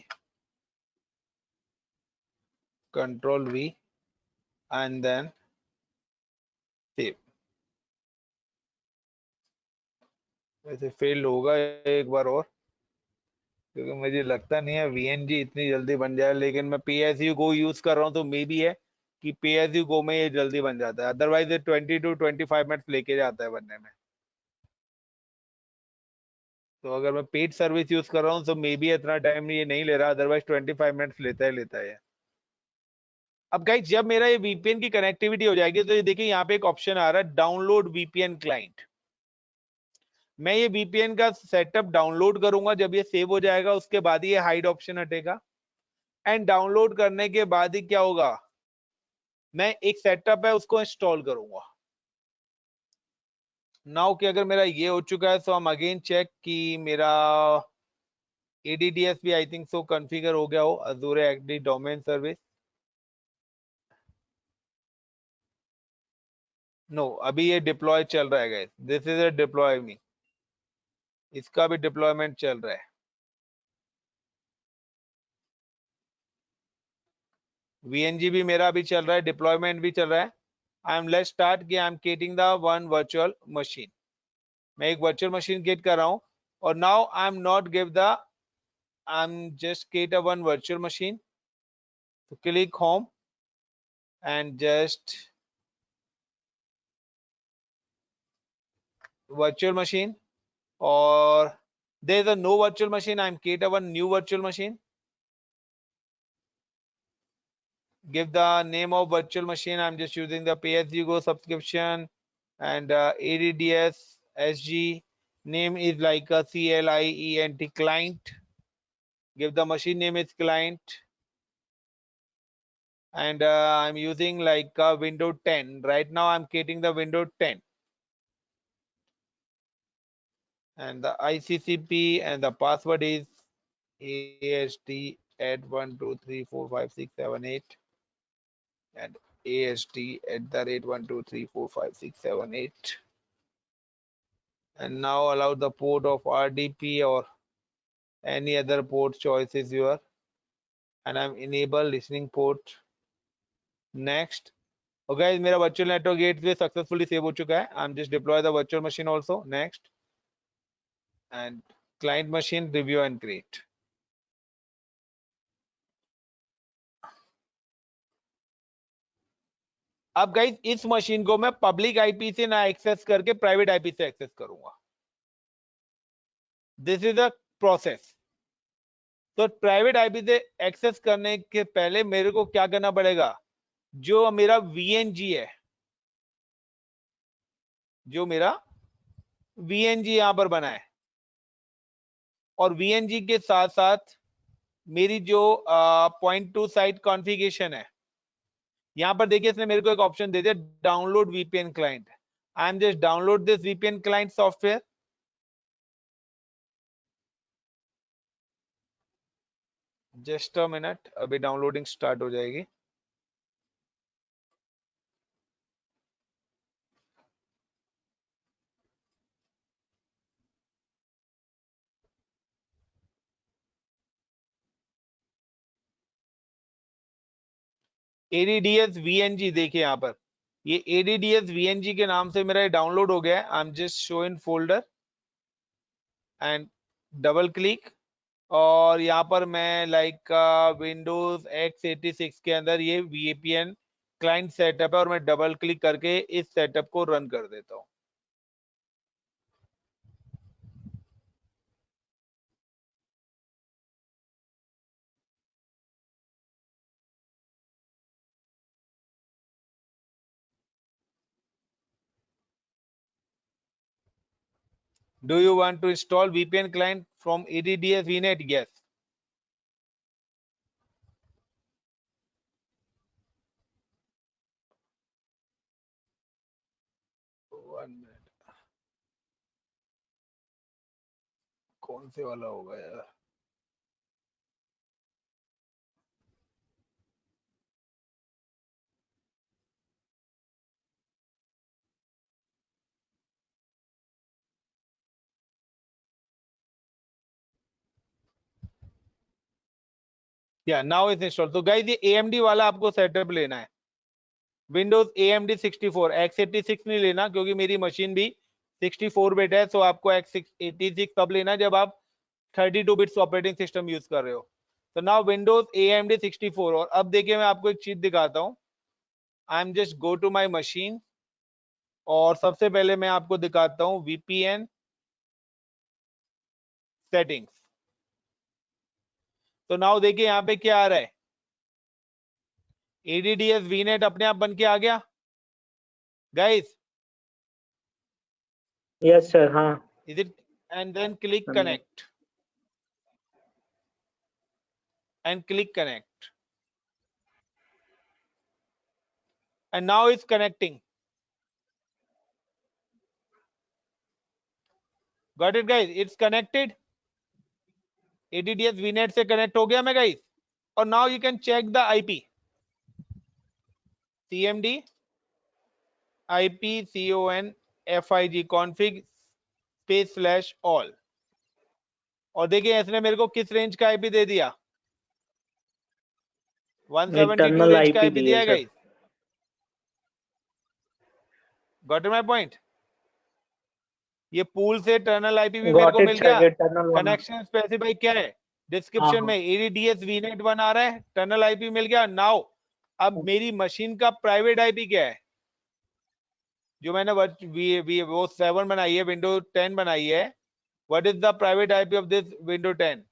control V and then save. वैसे fail होगा एक बार और क्योंकि मुझे लगता नहीं है वीएनजी इतनी जल्दी बन जाए, लेकिन मैं PSU Go यूज कर रहा हूँ तो मे बी है कि PSU Go में ये जल्दी बन जाता है, अदरवाइज ये 20 to 25 मिनट्स लेके जाता है बनने में। तो अगर मैं पेड सर्विस यूज कर रहा हूँ तो मे बी इतना टाइम ये नहीं ले रहा, अदरवाइज 25 मिनट्स लेता है। अब गाइस जब मेरा ये VPN की कनेक्टिविटी हो जाएगी तो ये देखिए यहाँ पे एक ऑप्शन आ रहा है डाउनलोड VPN क्लाइंट। मैं ये VPN का सेटअप डाउनलोड करूंगा, जब ये सेव हो जाएगा उसके बाद ये हाइड ऑप्शन हटेगा एंड डाउनलोड करने के बाद ही क्या होगा, मैं एक सेटअप है उसको इंस्टॉल करूंगा। नाउ कि अगर मेरा ये हो चुका है तो हम अगेन चेक कि मेरा ADDS भी आई थिंक सो कॉन्फ़िगर हो गया हो, Azure AD domain service. No, अभी ये डिप्लॉय चल रहा है guys, this is a deploy me, इसका भी डिप्लॉयमेंट चल रहा है। VNG भी मेरा भी चल रहा है, डिप्लॉयमेंट भी चल रहा है। आई एम लेट्स स्टार्ट कि I am creating the one virtual machine. मैं एक वर्चुअल मशीन क्रिएट कर रहा हूं और now I am not give the, I am just create a one virtual machine. तो click home and just virtual machine, or there is a no virtual machine, I am create a one new virtual machine, give the name of virtual machine, I am just using the pay-as-you-go subscription and ADDS SG, name is like a CLIENT client, give the machine name is client and I'm using like Windows 10. Right now I'm creating the Windows 10 and the ICCP and the password is AST at 1234567 and AST@1234567 and now allow the port of RDP or any other port choice is your, and I'm enable listening port. Next. Okay guys, मेरा virtual network gateway successfully save हो चुका है. I'm just deploy the virtual machine also. Next. And client machine review and create. अब guys इस machine को मैं public IP से ना एक्सेस करके प्राइवेट आईपी से एक्सेस करूंगा। This is a process. तो प्राइवेट आईपी से एक्सेस करने के पहले मेरे को क्या करना पड़ेगा, जो मेरा VNG है, जो मेरा VNG यहां पर बना है, और VNG के साथ साथ मेरी जो पॉइंट टू साइट कॉन्फ़िगरेशन है, यहाँ पर देखिए इसने मेरे को एक ऑप्शन दे दिया download VPN client. I am just download this VPN client software. Just a minute, अभी डाउनलोडिंग स्टार्ट हो जाएगी। ADDS VNG देखिए यहाँ पर, ये ADDS VNG के नाम से मेरा डाउनलोड हो गया है। आई am just show in folder and double click, और यहाँ पर मैं लाइक विंडोज x86 के अंदर ये VPN क्लाइंट सेटअप है, और मैं डबल क्लिक करके इस सेटअप को रन कर देता हूँ। Do you want to install VPN client from ADDS VNet? Yes. One minute. कौन से वाला होगा यार? Now it's installed. तो guys ये AMD वाला आपको सेटअप लेना है, विंडोज AMD 64, x86 नहीं लेना क्योंकि मेरी मशीन भी 64 बिट है। सो आपको x86 तब लेना जब आप 32 बिट्स ऑपरेटिंग सिस्टम यूज कर रहे हो। तो नाउ विंडोज AMD 64। और अब देखिए मैं आपको एक चीज दिखाता हूँ। I am just go to my machine, और सबसे पहले मैं आपको दिखाता हूँ VPN सेटिंग्स। तो नाउ देखिए यहाँ पे क्या आ रहा है, ADDS VNet अपने आप बन के आ गया गाइस। यस सर, हाँ। Is it? And then click connect, and click connect, and now it's connecting. Got it guys? It's connected. ADDS VNet से connect हो गया मैं guys। और now you can check the IP, CMD IP CONFIG config /all। और देखिए इसने मेरे को किस रेंज का IP दे दिया, 172 इंटरनल रेंज का आईपी IP दिया दिया है sir. guys। Got my point? ये पूल से टर्नल आईपी भी मेरे गॉट को इट मिल सर, गया। ये टनल वाला। कनेक्शन स्पेसिफाई क्या है डिस्क्रिप्शन हाँ, में, ADDS VNet 1 आ रहा है, टर्नल आईपी मिल गया। नाउ अब मेरी मशीन का प्राइवेट आईपी क्या है, जो मैंने वो 7 बनाई है, विंडो 10 बनाई है। What is the private IP of this window 10?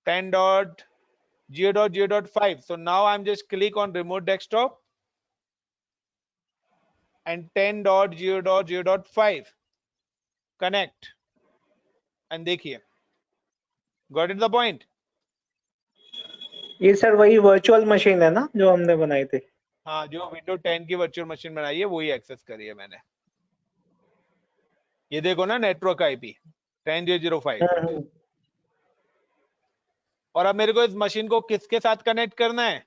10.0.0.5। so now I'm just click on remote desktop and 10.0.0.5 connect, and देखिए, got it the point? ये सर वही वर्चुअल मशीन है ना जो हमने बनाई थी? हाँ, जो विंडो 10 की वर्चुअल मशीन बनाई है वही एक्सेस करी है मैंने। ये देखो ना, नेटवर्क आईपी 10.0.0.5। हम्म। और अब मेरे को इस मशीन को किसके साथ कनेक्ट करना है,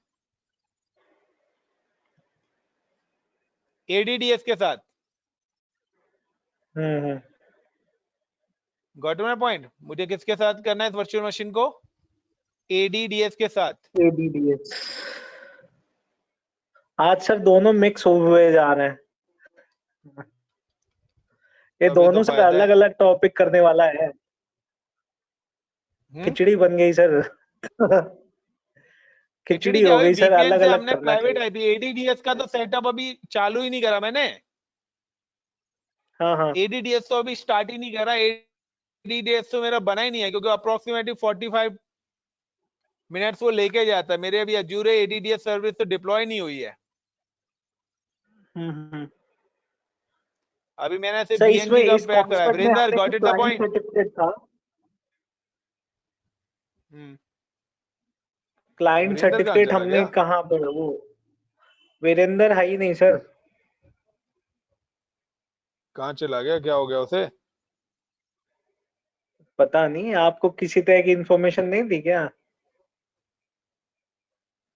ADDS के साथ। Got my point? मुझे किसके साथ करना है इस वर्चुअल मशीन को, ADDS के साथ। ADDS। आज सर दोनों मिक्स हुए जा रहे हैं। ये अभी तो दोनों सर फायदा है। अलग अलग टॉपिक करने वाला है। खिचड़ी बन गई सर। खिचड़ी क्या हो हुई? गई सर, VPN अलग से अलग हमने करना प्राइवेट चाहिए। आईपी, ADDS का तो सेटअप अभी चालू ही नहीं करा मैंने। हाँ हाँ। ADDS तो अभी स्टार्ट ही नहीं करा। ADDS तो मेरा बना ही नहीं है, क्योंकि अप्रोक्सीमेटली 45 मिनट्स वो लेके जाता है। मेरे अभी अजूरे ADDS सर्विस तो डिप्लॉय नहीं हुई है। अभी मैंने सिर्फ सर इसमें BNG का इस पैक करा है। कॉन्सेप्ट में वरिंदर, हमें गॉट जो it the client point? Certificate था, क्लाइंट वीरेंद्र कहाँ सर्टिफिकेट चला हमने गया? कहाँ पर वो, वीरेंद्र है ही नहीं सर। कहाँ चला गया, क्या हो गया उसे? पता नहीं, आपको किसी तरह की इंफॉर्मेशन नहीं दी क्या?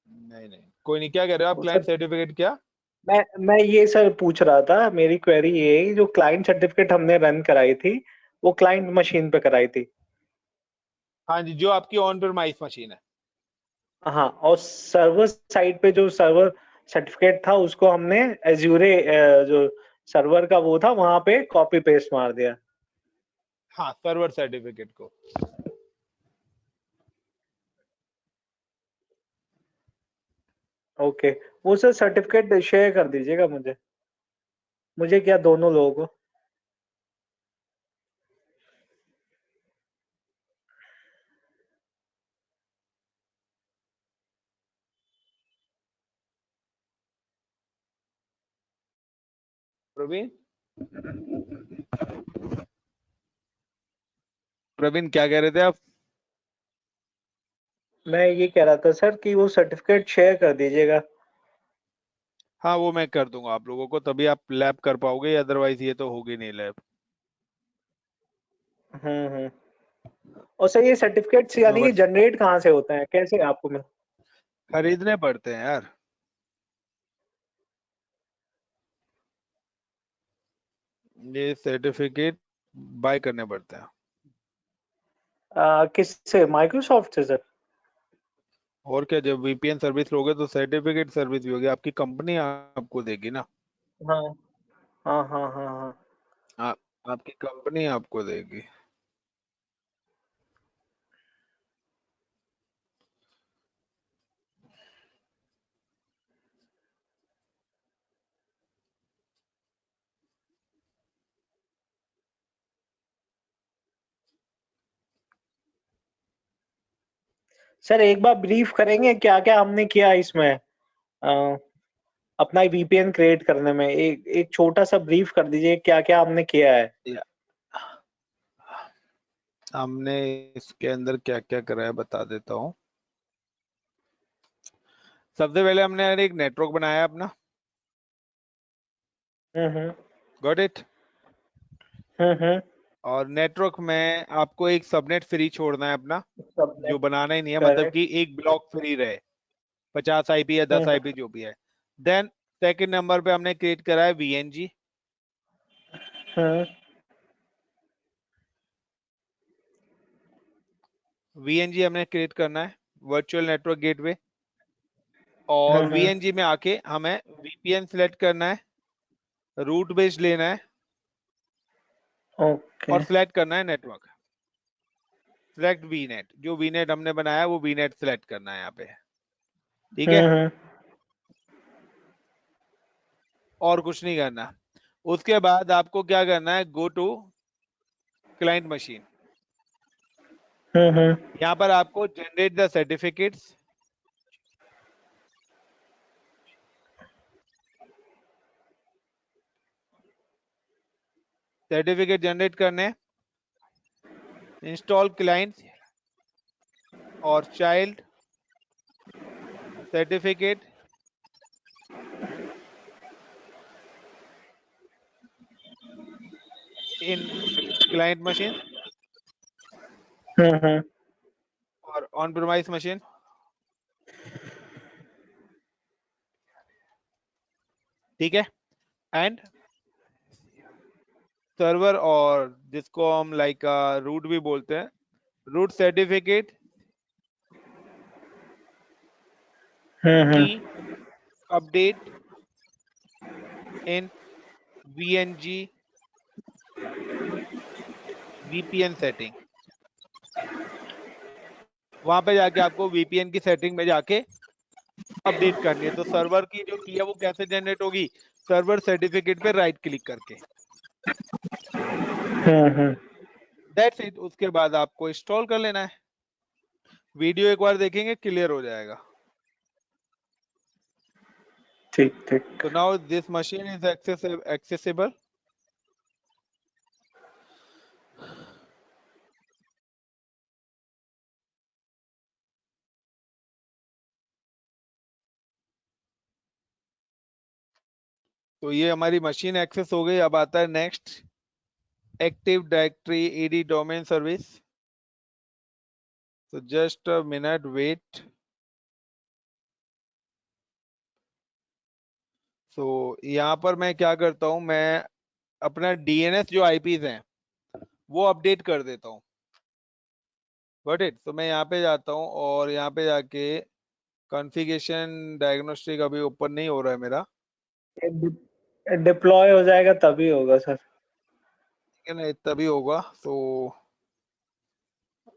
नहीं नहीं, कोई नहीं। क्या कह रहे हो आप? वो क्लाइंट सर, सर्टिफिकेट क्या? मैं ये सर पूछ रहा था, मेरी क्वेरी ये है, जो क्लाइंट सर्टिफिकेट हमने रन कराई थी वो क्लाइंट मशीन पे कराई थी। हाँ जी, जो आपकी ऑन प्रेमाइस मशीन है। हाँ, और सर्वर साइड पे जो सर्वर सर्टिफिकेट था उसको हमने एज्यूरे जो सर्वर का वो था वहां पे कॉपी पेस्ट मार दिया। हाँ, सर्वर सर्टिफिकेट को। ओके, वो सर सर्टिफिकेट शेयर कर दीजिएगा मुझे। मुझे क्या, दोनों लोगों को? प्रवीण, प्रवीण क्या कह रहे थे आप? मैं ये कह रहा था सर कि वो सर्टिफिकेट शेयर कर दीजिएगा। हाँ, वो मैं कर दूंगा आप लोगों को, तभी आप लैब कर पाओगे, अदरवाइज ये तो होगी नहीं लैब। हम्म। और सर ये सर्टिफिकेट्स यानी कि बस जनरेट कहाँ से होते हैं, कैसे आपको मिल? खरीदने पड़ते हैं यार। ये सर्टिफिकेट बाय करने पड़ते हैं। किससे, माइक्रोसॉफ्ट से सर? और क्या, जब वीपीएन सर्विस लोगे तो सर्टिफिकेट सर्विस भी होगी, आपकी कंपनी आपको देगी ना। हाँ हाँ। आप आपकी कंपनी आपको देगी। सर एक बार ब्रीफ करेंगे क्या क्या हमने किया इसमें, अपना वीपीएन क्रिएट करने में? एक एक छोटा सा ब्रीफ कर दीजिए, क्या क्या हमने किया है। या- हमने इसके अंदर क्या क्या करा है बता देता हूँ। सबसे पहले हमने एक नेटवर्क बनाया अपना। हम्म गॉट इट? हम्म। और नेटवर्क में आपको एक सबनेट फ्री छोड़ना है अपना, जो सबनेट, बनाना ही नहीं है, मतलब करेक्ट। कि एक ब्लॉक फ्री रहे, 50 आईपी या 10 आईपी जो भी है। देन सेकंड नंबर पे हमने क्रिएट करा है वीएनजी। हम्म वीएनजी हमने क्रिएट करना है, वर्चुअल नेटवर्क गेटवे। और वीएनजी में आके हमें वीपीएन सिलेक्ट करना है, रूट बेस्ड लेना है, ओके। और सिलेक्ट करना है नेटवर्क। सिलेक्ट वीनेट, जो वीनेट हमने बनाया वो वीनेट सिलेक्ट करना है यहाँ पे। ठीक है, हम्म और कुछ नहीं करना। उसके बाद आपको क्या करना है, go to client machine. Hmm. यहाँ पर आपको generate the certificates, certificate generate करने, इंस्टॉल क्लाइंट और child certificate in client machine hmm. और ऑन प्रेमाइस मशीन। ठीक है, एंड सर्वर, और जिसको हम लाइक रूट भी बोलते हैं, रूट सर्टिफिकेट की update in VNG VPN setting. वहां पे जाके आपको वीपीएन की सेटिंग में जाके अपडेट करनी है। तो सर्वर की जो की है वो कैसे जनरेट होगी, सर्वर सर्टिफिकेट पे राइट क्लिक करके। That's it. उसके बाद आपको इंस्टॉल कर लेना है। वीडियो एक बार देखेंगे क्लियर हो जाएगा। ठीक ठीक। So now this machine is accessible तो ये हमारी मशीन एक्सेस हो गई। अब आता है next, active directory ED domain service. तो जस्ट अ मिनट वेट। तो यहाँ पर मैं क्या करता हूँ, मैं अपना डीएनएस जो आईपीज हैं वो अपडेट कर देता हूँ। Got it. तो मैं यहाँ पे जाता हूँ और यहाँ पे जाके कॉन्फ़िगरेशन डायग्नोस्टिक अभी ओपन नहीं हो रहा है मेरा, डिप्लॉय हो जाएगा तभी होगा सर। ठीक है ना, तभी होगा। तो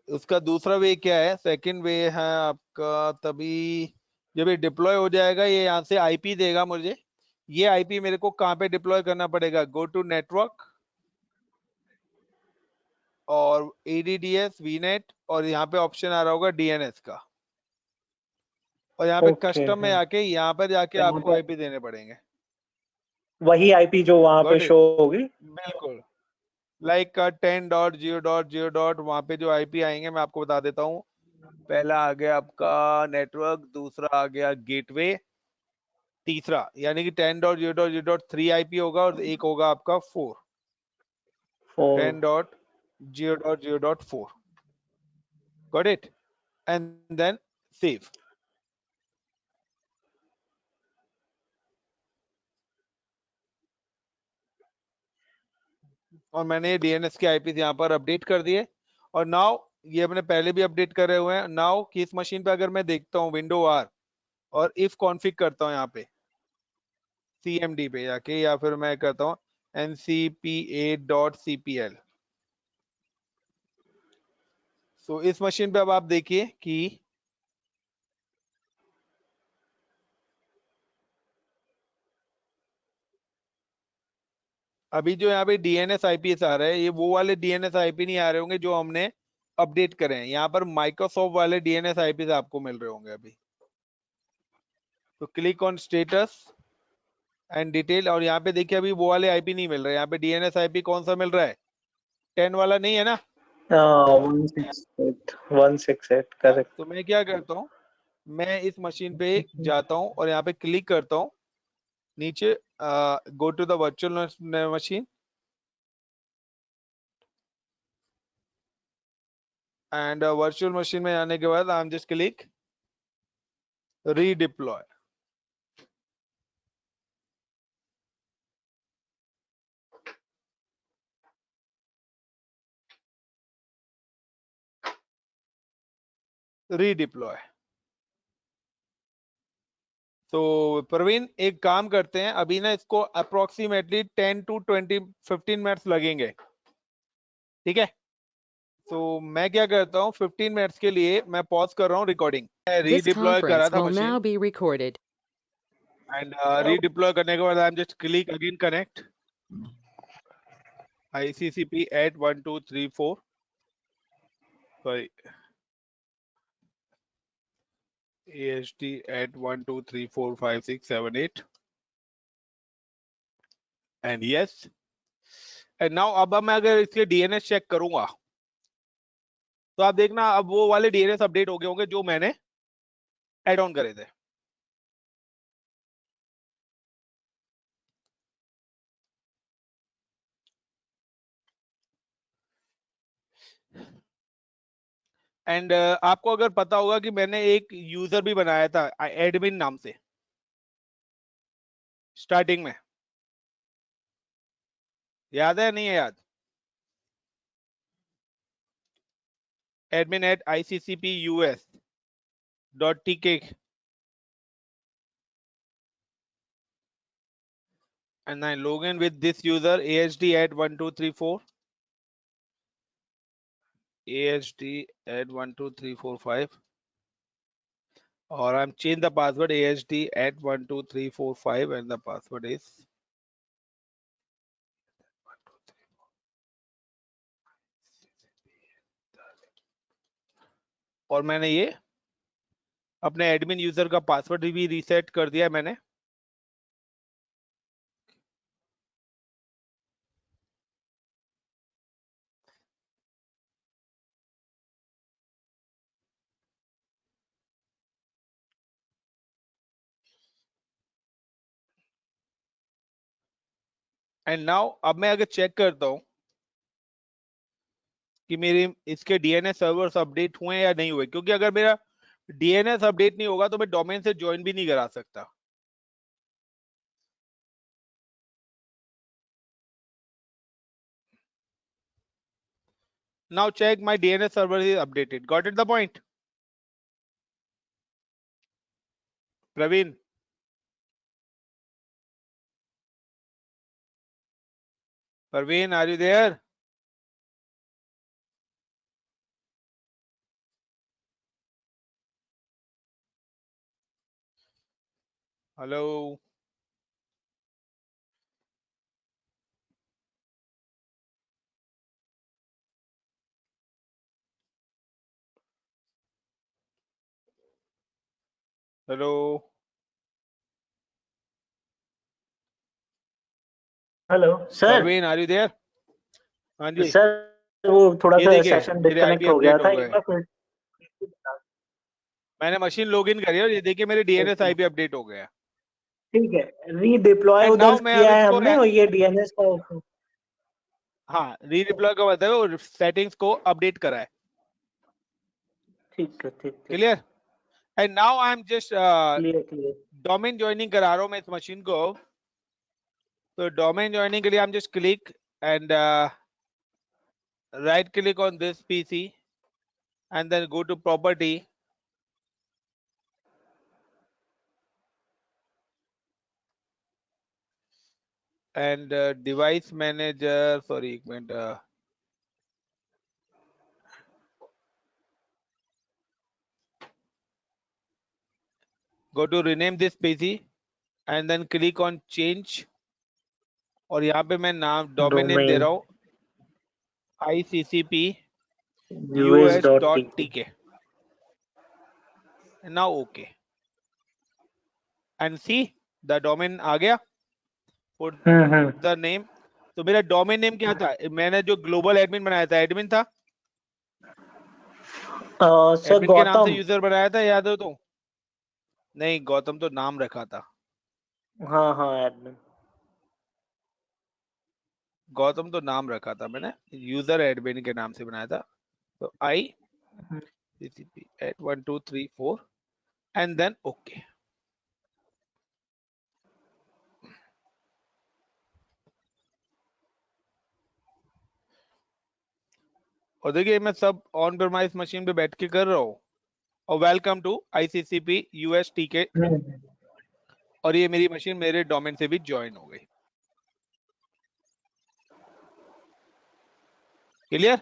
उसका दूसरा वे क्या है, सेकंड वे है आपका, तभी जब ये डिप्लॉय हो जाएगा ये यहाँ से आईपी देगा मुझे। ये आईपी मेरे को कहाँ पे डिप्लॉय करना पड़ेगा, गो टू नेटवर्क और एडीडीएस वीनेट, और यहाँ पे ऑप्शन आ रहा होगा डीएनएस का, और यहाँ पे ओके कस्टम में आके यहाँ पर जाके यहाँ आपको पर आईपी देने पड़ेंगे। वही आईपी जो वहां पे गॉट शो इट। होगी। बिल्कुल, लाइक 10.0.0. वहां पे जो आईपी आएंगे मैं आपको बता देता हूँ। पहला आ गया आपका नेटवर्क, दूसरा आ गया गेटवे, तीसरा यानी कि 10.0.0.3 आईपी होगा, और एक होगा आपका 4, 10.0.0.4. Got it. And then save. और मैंने ये डीएनएस के आईपी यहाँ पर अपडेट कर दिए। और नाउ ये अपने पहले भी अपडेट करे हुए हैं। नाउ कि इस मशीन पे अगर मैं देखता हूँ विंडो आर और इफ कॉन्फ़िग करता हूँ यहाँ पे सीएमडी पे जाके, या फिर मैं करता हूँ ncpa.cpl। तो इस मशीन पे अब आप देखिए कि अभी जो यहाँ पे डीएनएस आईपीएस आ रहा है, ये वो वाले डीएनएस आईपी नहीं आ रहे होंगे जो हमने अपडेट करे हैं। यहाँ पर माइक्रोसॉफ्ट वाले डीएनएस आईपीएस आपको मिल रहे होंगे अभी। तो click on status and detail, और यहाँ पे देखिए अभी वो वाले आईपी नहीं मिल रहे। यहाँ पे डीएनएस आईपी कौन सा मिल रहा है, 10 वाला नहीं है ना। 168 करेक्ट। तो मैं क्या करता हूँ, मैं इस मशीन पे जाता हूँ और यहाँ पे क्लिक करता हूँ नीचे, go to the virtual machine, and virtual machine में आने के बाद I am just click redeploy. Redeploy. तो प्रवीण एक काम करते हैं, अभी ना इसको अप्रोक्सीमेटली 10 to 15 मिनट्स लगेंगे, ठीक है। तो मैं क्या करता हूँ, 15 मिनट्स के लिए मैं पॉज कर रहा हूँ रिकॉर्डिंग। This रीडिप्लॉय करा conference था will machine, now be recorded. And redeploy करने के बाद I am just click again connect ICCP at 1 2 3 4, sorry, ASD at 1 2 3 4 5 6 7 8, and yes, and now अब मैं अगर इसके डीएनएस चेक करूंगा तो आप देखना अब वो वाले डीएनएस अपडेट हो गए होंगे जो मैंने एड ऑन करे थे। एंड आपको अगर पता होगा कि मैंने एक यूजर भी बनाया था एडमिन नाम से स्टार्टिंग में, याद है नहीं है याद, admin@iccpus.tk, and I log in with this user ASD at 1 2 3 4, ASD at 1 2 3 4 5, or I'm change the password ASD at 1 2 3 4 5, and the password is 1 2 3 4. और मैंने ये अपने एडमिन यूजर का पासवर्ड भी रीसेट कर दिया है मैंने। एंड नाउ अब मैं अगर चेक करता हूं कि मेरे इसके डीएनएस सर्वर्स अपडेट हुए या नहीं हुए, क्योंकि अगर मेरा डीएनएस अपडेट नहीं होगा तो मैं डोमेन से ज्वाइन भी नहीं करा सकता। Now check my DNS server is updated. Got it the point? Praveen. Praveen, are you there? Hello. Hello. Hello sir. Praveen, are you there? हाँ जी। सर वो थोड़ा ये सा देखिए सेशन मेरे डिस्कनेक्ट आईपी हो गया अपडेट था हो गए। एक बार फिर। मैंने मशीन लॉगिन करी और ये देखिए मेरे डीएनएस आईपी अपडेट हो गया। ठीक है, रीडिप्लॉय एंड उधर नाउ मैं अब किया है इसको हमने और ये डीएनएस का। हाँ, रीडिप्लॉय का मतलब है सेटिंग्स को अपडेट करा है। ठीक है, ठीक है, clear? And now I am just clear clear. Domain joining करा रहा हूँ मैं इस मशीन को। तो डोमेन ज्वाइनिंग के लिए आई am just click and right click on this PC and then go to property and device manager, sorry एक minute, go to rename this PC and then click on change और यहाँ पे मैं नाम domain name दे domain रहा हूँ ICCP us.tk। US.tk। now okay and see the domain आ गया। put the name। तो मेरा डोमेन नेम क्या था? मैंने जो ग्लोबल एडमिन बनाया था, एडमिन था, सर एडमिन के नाम से गौतम। यूजर बनाया था, याद हो तो? नहीं, गौतम तो नाम रखा था। हाँ हाँ एडमिन। गौतम तो नाम रखा था मैंने, यूजर एडमिन के नाम से बनाया था। तो आई CCP at 1 2 3 4 and then okay। और देखिए मैं सब ऑन प्रेमाइस मशीन पे बैठ के कर रहा हूँ और वेलकम टू ICCP US.tk और ये मेरी मशीन मेरे डोमेन से भी ज्वाइन हो गई। Clear?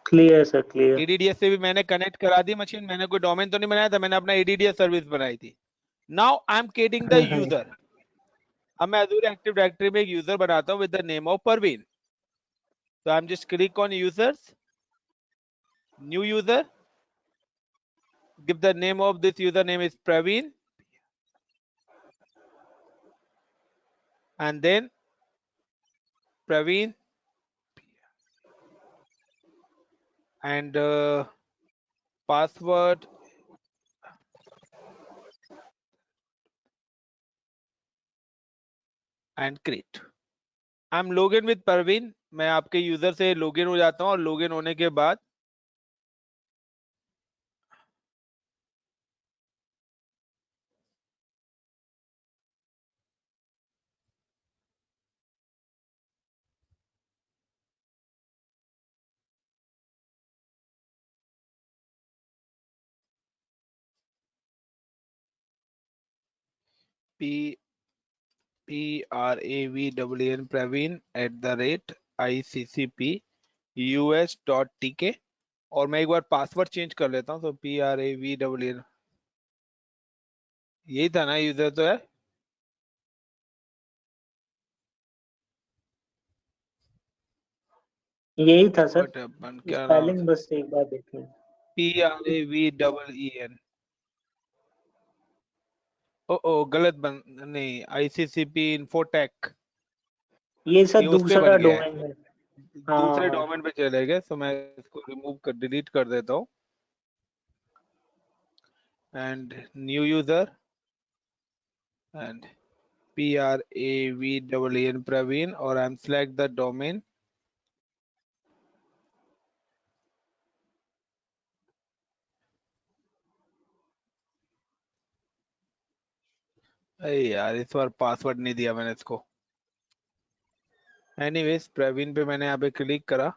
Clear sir, clear. ADDS से भी मैंने कनेक्ट करा दी मशीन। मैंने कोई डोमेन तो नहीं बनाया था, मैंने अपना ADDS सर्विस बनाई थी। Now I am creating the user. अब मैं Azure एक्टिव डायरेक्टरी में एक यूजर बनाता हूँ with the name of Parveen. So I'm just click on users, new user, give the name of this username is Praveen, and then Praveen and password and create। I'm login with Praveen। मैं आपके user से login हो जाता हूँ और login होने के बाद PRAVWN Praveen @ICCP US.tk और मैं एक बार पासवर्ड चेंज कर लेता हूँ। तो PRAVWN यही था ना यूजर तो है। यही था सर, What happened? क्या नाम स्पेलिंग था? बस एक बार देख लें। PRAVEEN। ओ गलत बन नहीं, ICCP Infotech ये सर ये उस पे दूसरा बन गया है, डोमेन है। दूसरे हाँ डोमेन पे चले गए। तो मैं इसको रिमूव कर डिलीट कर देता हूँ and new user and PRAVEEN Praveen, और I'm select the domain. अरे यार इस बार पासवर्ड नहीं दिया मैंने इसको। एनीवेज प्रवीण पे मैंने यहाँ पे क्लिक करा।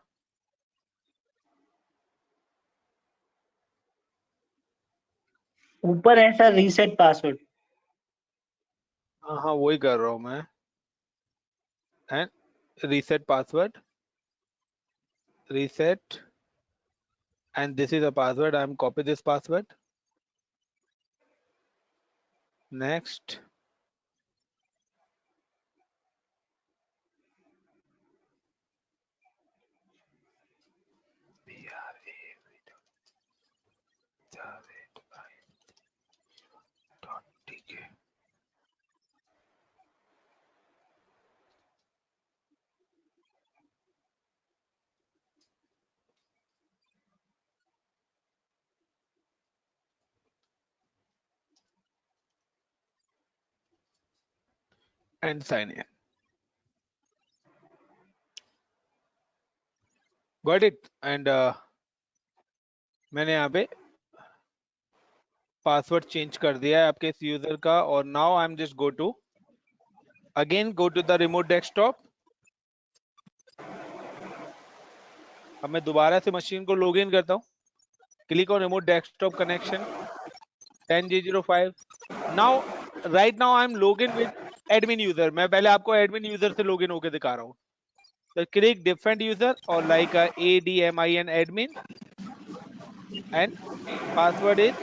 ऊपर ऐसा रीसेट पासवर्ड। हाँ वही कर रहा हूँ मैं। And reset password, reset, and this is a password. I'm copy this password. Next. And sign in. Got it. And मैंने यहाँ पे पासवर्ड चेंज कर दिया है आपके इस यूजर का। और now I am just go to the remote desktop. अब मैं दोबारा से मशीन को लॉग इन करता हूँ। Click on remote desktop connection 10G05। Now right now I M log in with admin user. मैं पहले आपको एडमिन यूजर से लॉग इन होकर दिखा रहा हूँ। So click different user or like a ADMIN admin, and password is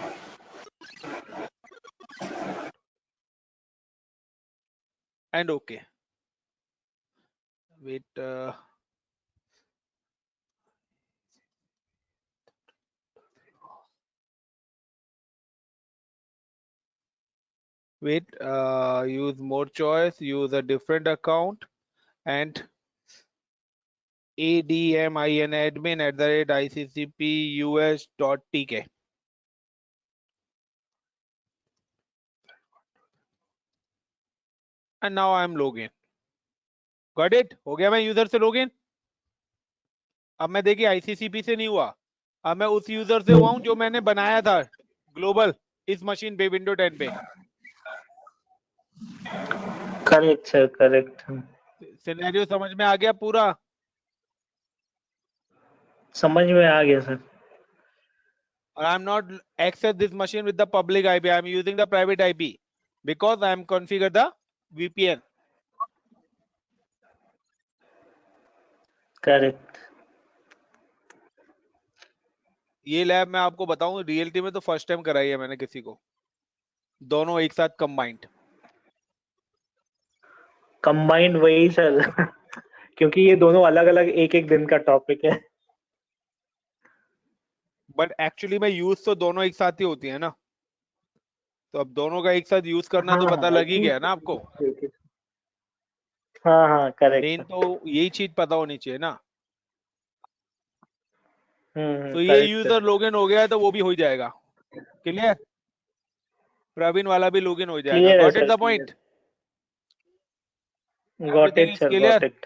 and okay. Wait, use more choice, use a different account, and ADMIN admin @iccpus.tk. And now I am login. Got it? हो गया मैं user से login. अब मैं देखिए ICCP से नहीं हुआ, अब मैं उस यूजर से हुआ हूं जो मैंने बनाया था ग्लोबल इस मशीन पे विंडो 10 पे। Correct sir, correct. सिनेरियो समझ में आ गया पूरा? समझ में आ गया sir. I'm not access this machine with the public IP. I'm using the private IP because I'm configure the VPN. Correct. ये लैब मैं आपको बताऊं रियलिटी में तो फर्स्ट टाइम कराई है मैंने किसी को, दोनों एक साथ कंबाइंड। कंबाइंड वही सर क्योंकि ये दोनों अलग अलग एक एक दिन का टॉपिक है। बट एक्चुअली में यूज तो दोनों एक साथ ही होती है ना, तो अब दोनों का एक साथ यूज करना तो पता लग ही गया ना आपको। हाँ हाँ करेक्ट। मेन तो यही चीज पता होनी चाहिए ना। तो ये करेक्ट यूजर लॉगिन हो गया है तो वो भी हो जाएगा। क्लियर? प्रवीण वाला भी लॉगिन हो जाएगा। क्लियर है got it sir, the point? Got Everything it is sir, clear? Got it.